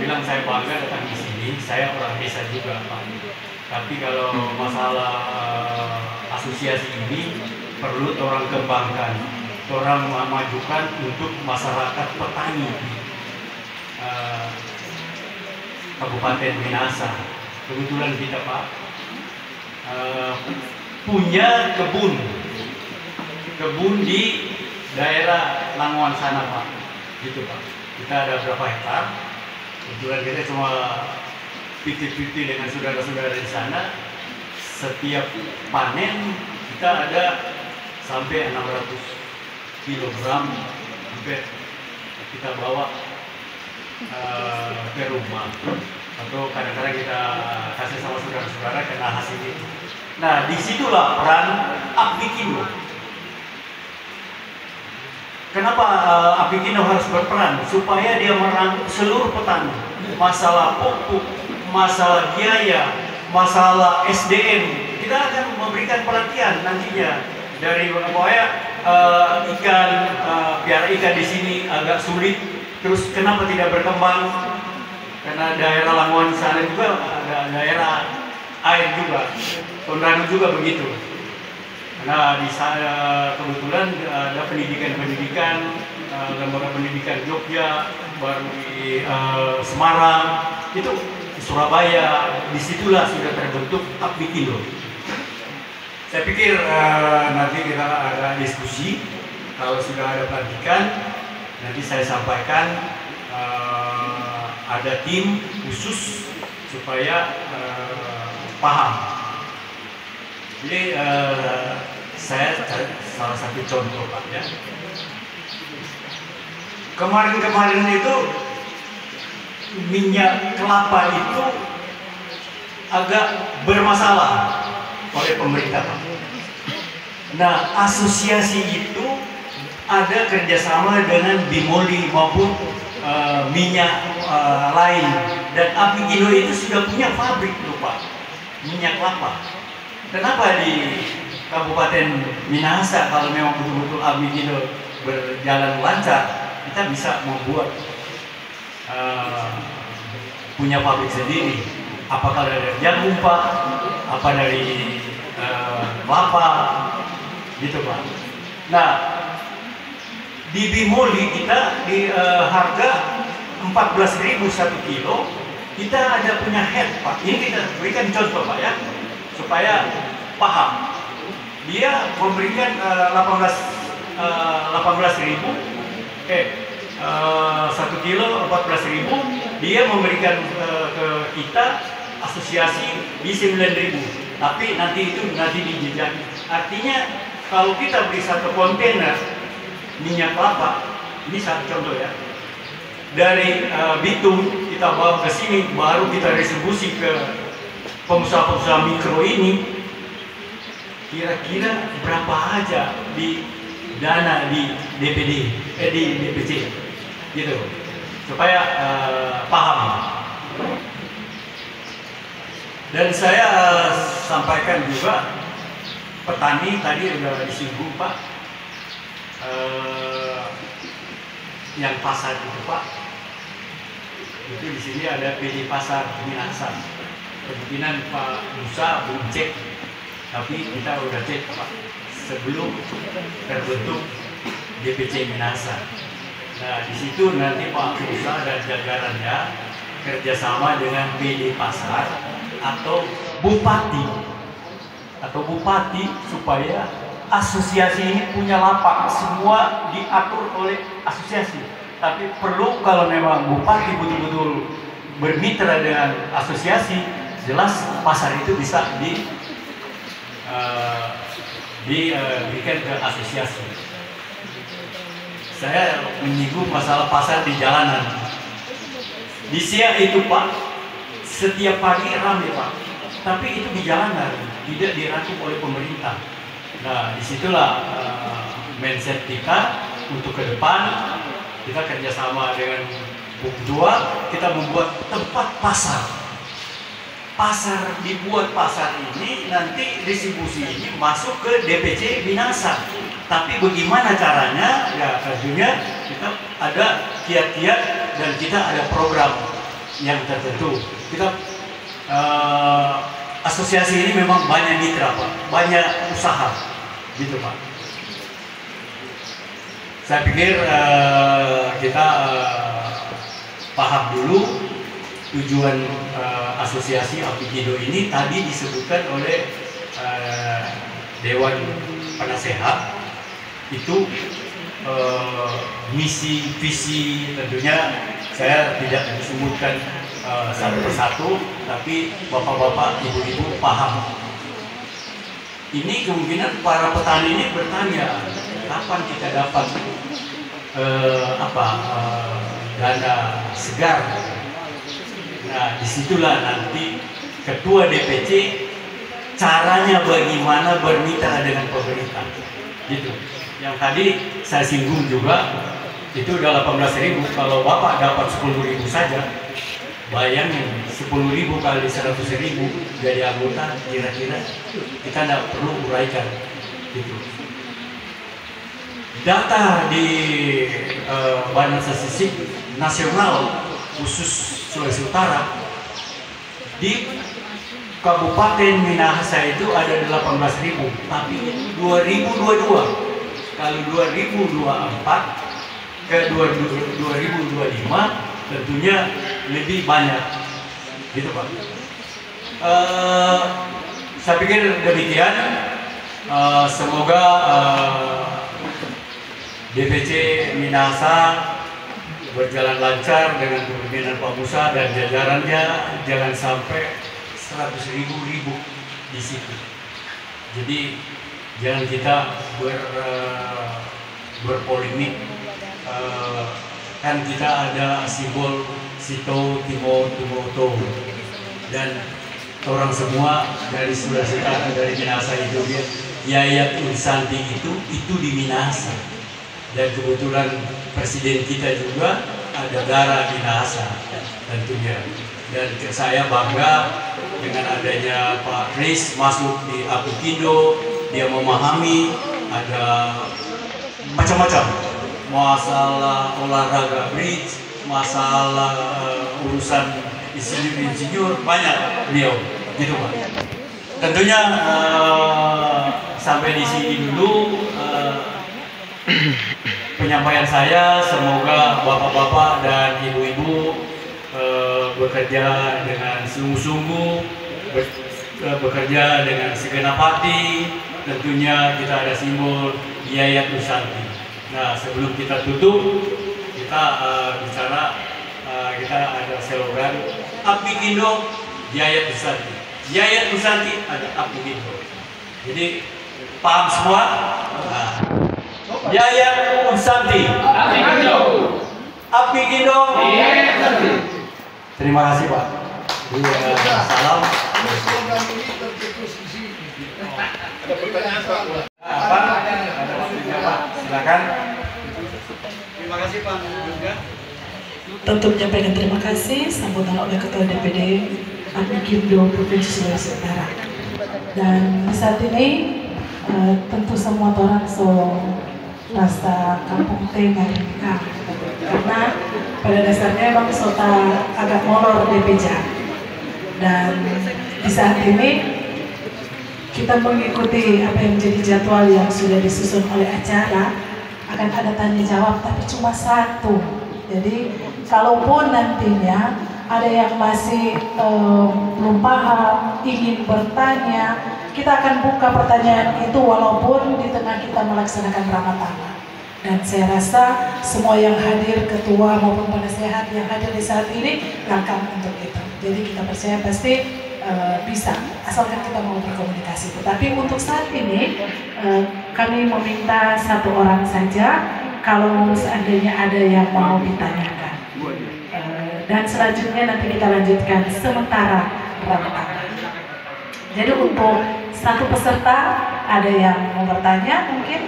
bilang saya bangga datang di sini. Saya orang desa juga Pak. Tapi kalau masalah asosiasi ini perlu orang kembangkan, orang memajukan untuk masyarakat petani Kabupaten Minahasa. Kebetulan kita Pak punya kebun di daerah Languan sana Pak, gitu Pak. Kita ada berapa hektar? Kebetulan kita cuma 50-50 dengan saudara-saudara di sana. Setiap panen kita ada sampai 600 kilogram, sampai kita bawa ke rumah, atau kadang-kadang kita kasih sama saudara-saudara kena hasil itu. Nah, disitulah peran Apikindo. Kenapa Apikindo harus berperan? Supaya dia merangkul seluruh petani. Masalah pupuk, masalah biaya, masalah SDM. Kita akan memberikan pelatihan nantinya dari pokoknya ikan, biar ikan di sini agak sulit. Terus kenapa tidak berkembang? Karena daerah Languan sana juga ada daerah air juga, Tondano juga begitu. Karena di sana kebetulan ada pendidikan, lembaga pendidikan Jogja, baru di Semarang, itu di Surabaya, disitulah sudah terbentuk Apikindo. Saya pikir nanti kita ada diskusi, kalau sudah ada pelantikan, nanti saya sampaikan ada tim khusus supaya paham. Jadi saya salah satu contoh Pak ya. Kemarin itu minyak kelapa itu agak bermasalah oleh pemerintah Pak. Nah, asosiasi itu ada kerjasama dengan Bimoli maupun minyak lain, dan Apikindo itu sudah punya pabrik loh Pak, minyak kelapa. Kenapa di Kabupaten Minahasa kalau memang betul-betul Apikindo berjalan lancar, kita bisa membuat punya pabrik sendiri. Apakah dari jagung Pak, apa dari kelapa, gitu Pak. Nah, di Bimoli kita di harga 14.000 1 kilo, kita ada punya head Pak. Ini kita berikan contoh Pak ya, supaya paham. Dia memberikan 18.000, 1 kilo 14.000, dia memberikan ke kita asosiasi di 9.000. Tapi nanti itu dijejak. Artinya kalau kita beli 1 kontainer minyak kelapa, ini satu contoh ya, dari Bitung kita bawa ke sini, baru kita distribusi ke pengusaha-pengusaha mikro ini. Kira-kira berapa aja di dana di DPD, di DPC, gitu, supaya paham. Dan saya sampaikan juga, petani tadi sudah disinggung Pak, yang pasar itu Pak, itu di sini ada PD Pasar Minahasa. Kemungkinan Pak Musa belum cek, tapi kita udah cek Pak sebelum terbentuk DPC Minahasa. Nah, di situ nanti Pak Musa dan jajarannya kerjasama dengan PD Pasar atau bupati supaya asosiasi ini punya lapak, semua diatur oleh asosiasi. Tapi perlu kalau memang bupati betul-betul bermitra dengan asosiasi, jelas pasar itu bisa diberikan ke asosiasi. Saya menyinggung masalah pasar di jalanan. Di Siak itu Pak, setiap pagi ramai Pak, tapi itu di jalanan, tidak dirangkum oleh pemerintah. Nah, disitulah mindset kita untuk ke depan. Kita kerjasama dengan BUK 2, kita membuat tempat pasar. Dibuat pasar ini, nanti distribusi ini masuk ke DPC Minahasa. Tapi bagaimana caranya? Ya tentunya kita ada kiat-kiat dan kita ada program yang tertentu. Kita asosiasi ini memang banyak mitra Pak, banyak usaha, gitu Pak. Saya pikir kita paham dulu tujuan asosiasi Apikindo ini tadi disebutkan oleh Dewan Penasehat. Itu misi visi tentunya saya tidak disebutkan satu persatu, tapi bapak-bapak, ibu-ibu paham. Ini kemungkinan para petani ini bertanya, kapan kita dapat dana segar? Nah, disitulah nanti ketua DPC caranya bagaimana bermitra dengan pemerintah, gitu. Yang tadi saya singgung juga, itu udah 18.000. Kalau Bapak dapat 10.000 saja, bayangin 10.000 kali 100.000 jadi anggota, kira-kira kita tidak perlu uraikan, gitu. Data di Badan Statistik Nasional khusus Sulawesi Utara, di Kabupaten Minahasa itu ada 18.000, tapi 2022. Kalau 2024 ke 2025 tentunya lebih banyak, gitu Pak. Saya pikir demikian. Semoga DPC Minahasa berjalan lancar dengan kepemimpinan Pak Musa dan jajarannya, jangan sampai 100.000 di situ. Jadi jangan kita berpolemik. Kan kita ada simbol Sito Timo Tumoto, dan orang semua dari Sulawesi Utara, dari Minahasa itu dia Yayat Ursanti itu di Minahasa, dan kebetulan presiden kita juga ada darah Minahasa tentunya. Dan saya bangga dengan adanya Pak Kris masuk di Apikindo. Dia memahami ada macam-macam masalah olahraga bridge, masalah urusan insinyur banyak beliau, gitu Pak. Tentunya sampai di sini dulu penyampaian saya. Semoga bapak-bapak dan ibu-ibu bekerja dengan sungguh-sungguh, bekerja dengan segenap hati. Tentunya kita ada simbol Yayat Ursanti. Nah, sebelum kita tutup, kita bicara, kita ada slogan Apikindo Yayat Ursanti. Yayat Ursanti ada Apikindo. Jadi paham semua? Nah, Yayat Ursanti Apikindo. Apikindo Yayat Ursanti. Terima kasih Pak. Salam. Ada pertanyaan Pak? Apa? Ada waktunya Pak? Silakan. Terima kasih Pak. Tentu menyampaikan terima kasih sambutan oleh Ketua DPD Apikindo Provinsi Sulawesi Utara. Dan saat ini tentu semua orang rasa kampung tengah karena pada dasarnya memang Sota agak molor DPJ. Dan di saat ini kita mengikuti apa yang menjadi jadwal yang sudah disusun oleh acara akan ada tanya jawab, tapi cuma satu. Jadi kalaupun nantinya ada yang masih belum paham, ingin bertanya, kita akan buka pertanyaan itu walaupun di tengah kita melaksanakan Ramadan. Dan saya rasa semua yang hadir, ketua maupun penasehat yang hadir di saat ini welcome untuk itu. Jadi kita percaya pasti bisa, asalkan kita mau berkomunikasi. Tetapi untuk saat ini kami meminta satu orang saja kalau seandainya ada yang mau ditanyakan. Dan selanjutnya nanti kita lanjutkan sementara Ramadan. Jadi untuk satu peserta ada yang mau bertanya mungkin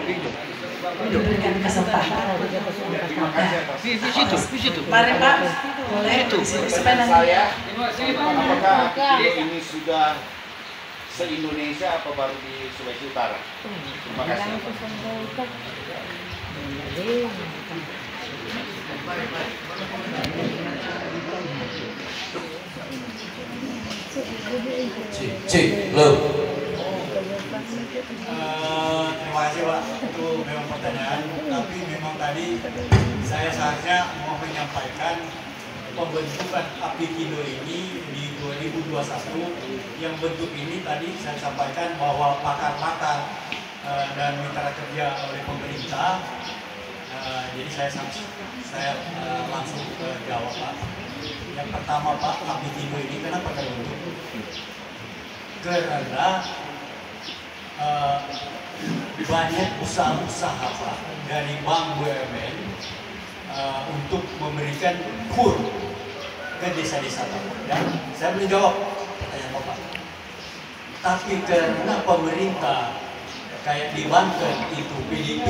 diberikan kesempatan. Mari Pak, boleh supaya nanti. Apakah ini sudah se-Indonesia apa baru di Sulawesi Utara? Terima kasih. Terima kasih Pak, itu memang pertanyaan, tapi memang tadi saya seharusnya mau menyampaikan pembentukan Apikindo ini di 2021 yang bentuk ini tadi saya sampaikan bahwa pakar-pakar dan mitra kerja oleh pemerintah. Jadi saya langsung jawab Pak. Yang pertama Pak, Apikindo ini kenapa terbentuk? Karena banyak usaha-usaha Pak dari bank BUMN untuk memberikan kur ke desa-desa Pak. Ya, saya belum jawab pertanyaan Bapak. Tapi karena pemerintah kayak di Banten itu PDP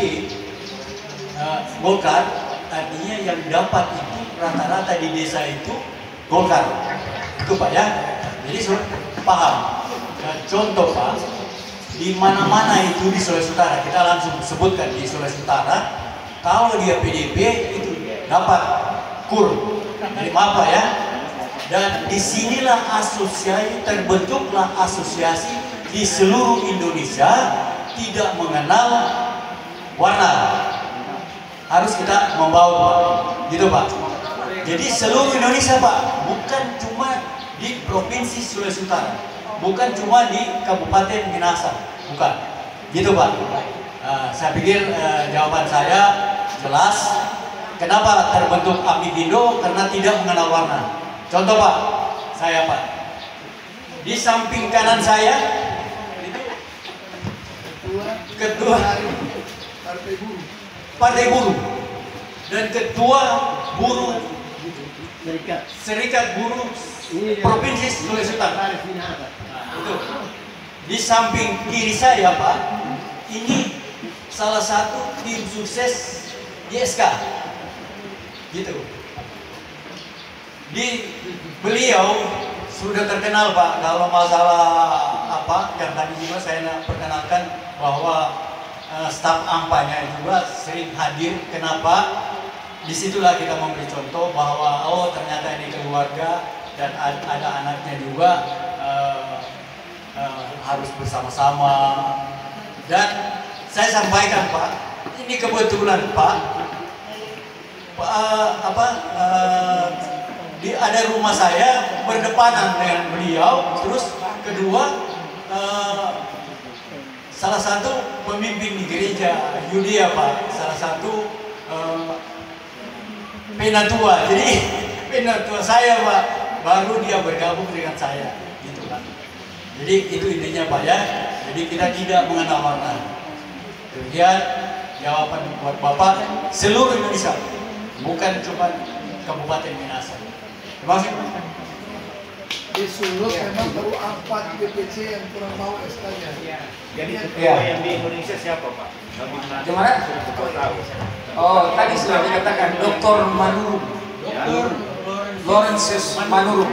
Golkar, artinya yang dapat itu rata-rata di desa itu Golkar. Itu Pak ya. Jadi paham. Contoh Pak, di mana-mana itu di Sulawesi Utara, kita langsung sebutkan di Sulawesi Utara, kalau dia PDP itu dapat kur. Jadi maaf Pak ya. Dan disinilah terbentuklah asosiasi di seluruh Indonesia tidak mengenal warna. Harus kita membawa Pak, gitu Pak. Jadi seluruh Indonesia Pak, bukan cuma di Provinsi Sulawesi Utara, bukan cuma di Kabupaten Minahasa, bukan, gitu Pak. Saya pikir jawaban saya jelas. Kenapa terbentuk Apikindo? Karena tidak mengenal warna. Contoh Pak, saya Pak, di samping kanan saya itu ketua Partai Buruh dan ketua buruh Serikat Buruh Provinsi Sulawesi Utara. Itu. Di samping kiri saya Pak, ini salah satu tim sukses YSK, gitu. Di beliau sudah terkenal Pak kalau masalah apa yang tadi juga saya perkenalkan bahwa staf AMPA-nya juga sering hadir. Kenapa? Disitulah kita memberi contoh bahwa oh ternyata ini keluarga dan ada anaknya juga harus bersama-sama. Dan saya sampaikan Pak, ini kebetulan Pak, ada rumah saya berdepanan dengan beliau. Terus kedua, salah satu pemimpin di gereja Yudea Pak, salah satu penatua. Jadi penatua saya Pak, baru dia bergabung dengan saya, gitu Pak. Jadi itu intinya Pak ya. Jadi kita tidak mengenal warna. Kemudian jawaban buat Bapak, seluruh Indonesia, bukan cuma Kabupaten Minahasa. Terima kasih. Di Solo memang baru 4 DPC yang kurang mau SK-nya. Jadi ketua yang di Indonesia siapa Pak? Gimana? Oh, tadi sudah dikatakan Dr. Manurung. Dr. Lawrence Manurung.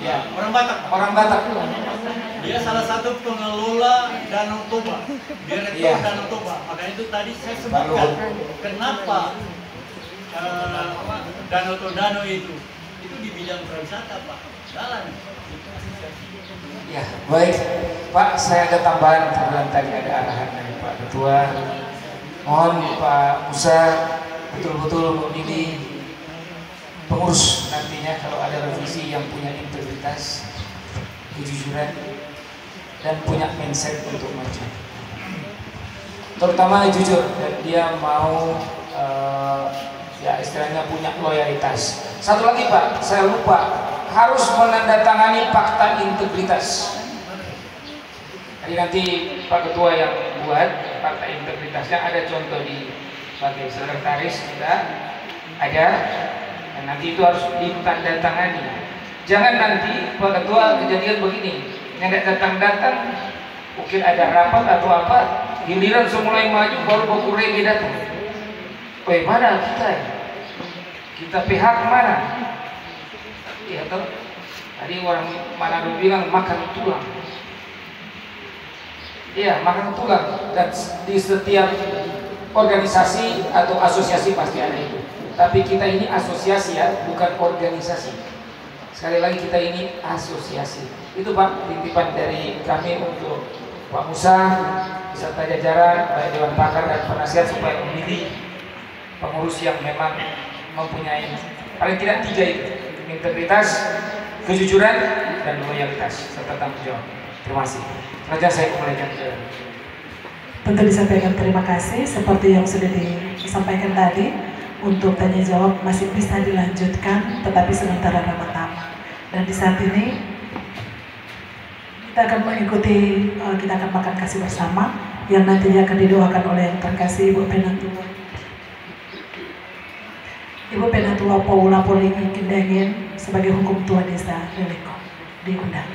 Ya, orang Batak. Orang Batak. Dia salah satu pengelola Danau Toba, direktur Danau Toba. Makanya itu tadi saya sebutkan kenapa danau itu di bidang pariwisata Pak, jalan. Ya, baik Pak, saya ada tambahan. Kemudian tadi ada arahan dari Pak Ketua Mohon Pak Musa betul-betul memilih pengurus nantinya kalau ada revisi yang punya integritas, kejujuran, dan punya mindset untuk maju. Terutama jujur, dan dia mau ya istilahnya punya loyalitas. Satu lagi Pak, saya lupa, harus menandatangani fakta integritas. Jadi nanti Pak Ketua yang buat fakta integritasnya, ada contoh di sebagai sekretaris kita ada, dan nanti itu harus ditandatangani. Jangan nanti Pak Ketua kejadian begini, nggak datang-datang, mungkin ada rapat atau apa, giliran semula yang maju baru Bokurege datang. Woi, mana kita? Kita pihak mana? Iya toh. Tadi orang Manado bilang makan tulang. Iya, makan tulang. Dan di setiap organisasi atau asosiasi pasti ada itu. Tapi kita ini asosiasi ya, bukan organisasi. Sekali lagi kita ini asosiasi. Itu Pak, titipan dari kami untuk Pak Musa beserta jajaran, baik Dewan Pakar dan penasihat, supaya memilih pengurus yang memang mempunyai paling tidak 3 itu: integritas, kejujuran, dan loyalitas serta tanggung jawab. Terima kasih. Selanjutnya saya kembalikan ke. Tentu disampaikan terima kasih seperti yang sudah disampaikan tadi. Untuk tanya jawab masih bisa dilanjutkan, tetapi sementara rapat tamu. Dan di saat ini kita akan mengikuti, kita akan makan kasih bersama yang nantinya akan didoakan oleh yang terkasih Ibu Penatua. Ibu Penatua Paula Polingi Kindangin sebagai hukum tua desa Leleko diundang.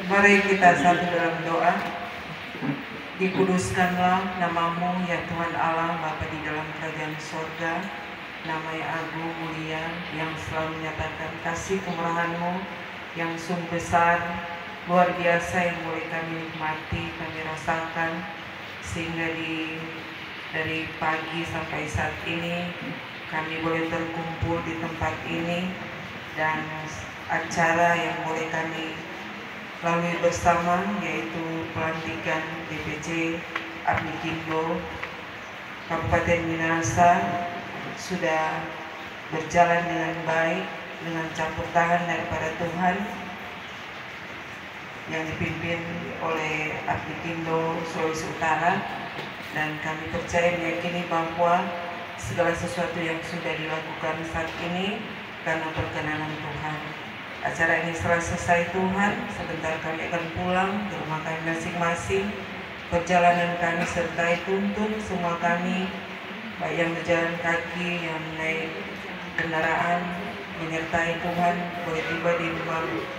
Mari kita satu dalam doa. Dikuduskanlah namamu ya Tuhan Allah Bapa di dalam kerajaan sorga. Nama yang agung mulia yang selalu menyatakan kasih kemurahan-Mu yang sungguh besar, luar biasa, yang boleh kami nikmati, kami rasakan, sehingga dari pagi sampai saat ini kami boleh terkumpul di tempat ini, dan acara yang boleh kami lalui bersama yaitu pelantikan DPC Apmikindo Kabupaten Minahasa sudah berjalan dengan baik dengan campur tangan daripada Tuhan yang dipimpin oleh Apmikindo Sulawesi Utara, dan kami percaya meyakini bahwa segala sesuatu yang sudah dilakukan saat ini karena perkenanan Tuhan. Acara ini setelah selesai Tuhan, sebentar kami akan pulang ke rumah kami masing-masing. Perjalanan kami sertai tuntun semua kami, baik yang berjalan kaki, yang naik kendaraan, menyertai Tuhan, boleh tiba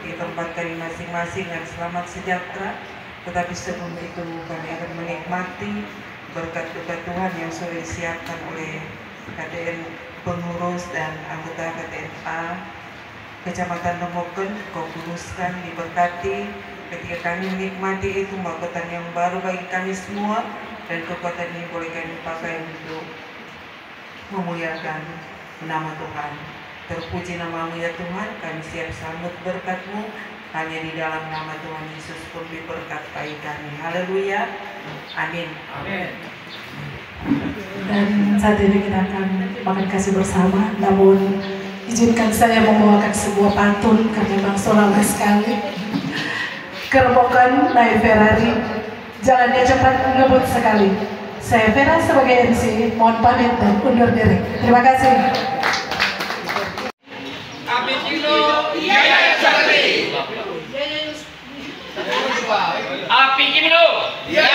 di tempat kami masing-masing dan selamat sejahtera. Tetapi sebelum itu kami akan menikmati berkat-berkat Tuhan yang sudah disiapkan oleh KTN pengurus dan anggota KTNA Kecamatan Lemoken. Kau kuduskan, diberkati ketika kami menikmati itu kekuatan yang baru bagi kami semua, dan kekuatan ini boleh kami pakai untuk memuliakan nama Tuhan. Terpuji namamu ya Tuhan, kami siap sambut berkat-Mu, hanya di dalam nama Tuhan Yesus pun berkat bagi kami. Haleluya, amin. Amin. Dan saat ini kita akan makan kasih bersama, namun izinkan saya membawakan sebuah pantun karena bangsa lama sekali. Kerbokan naik Ferrari, jalannya cepat ngebut sekali. Saya Vera sebagai MC, mohon pamit dan undur diri. Terima kasih. Apmikindo, iya sekali. Apmikindo, iya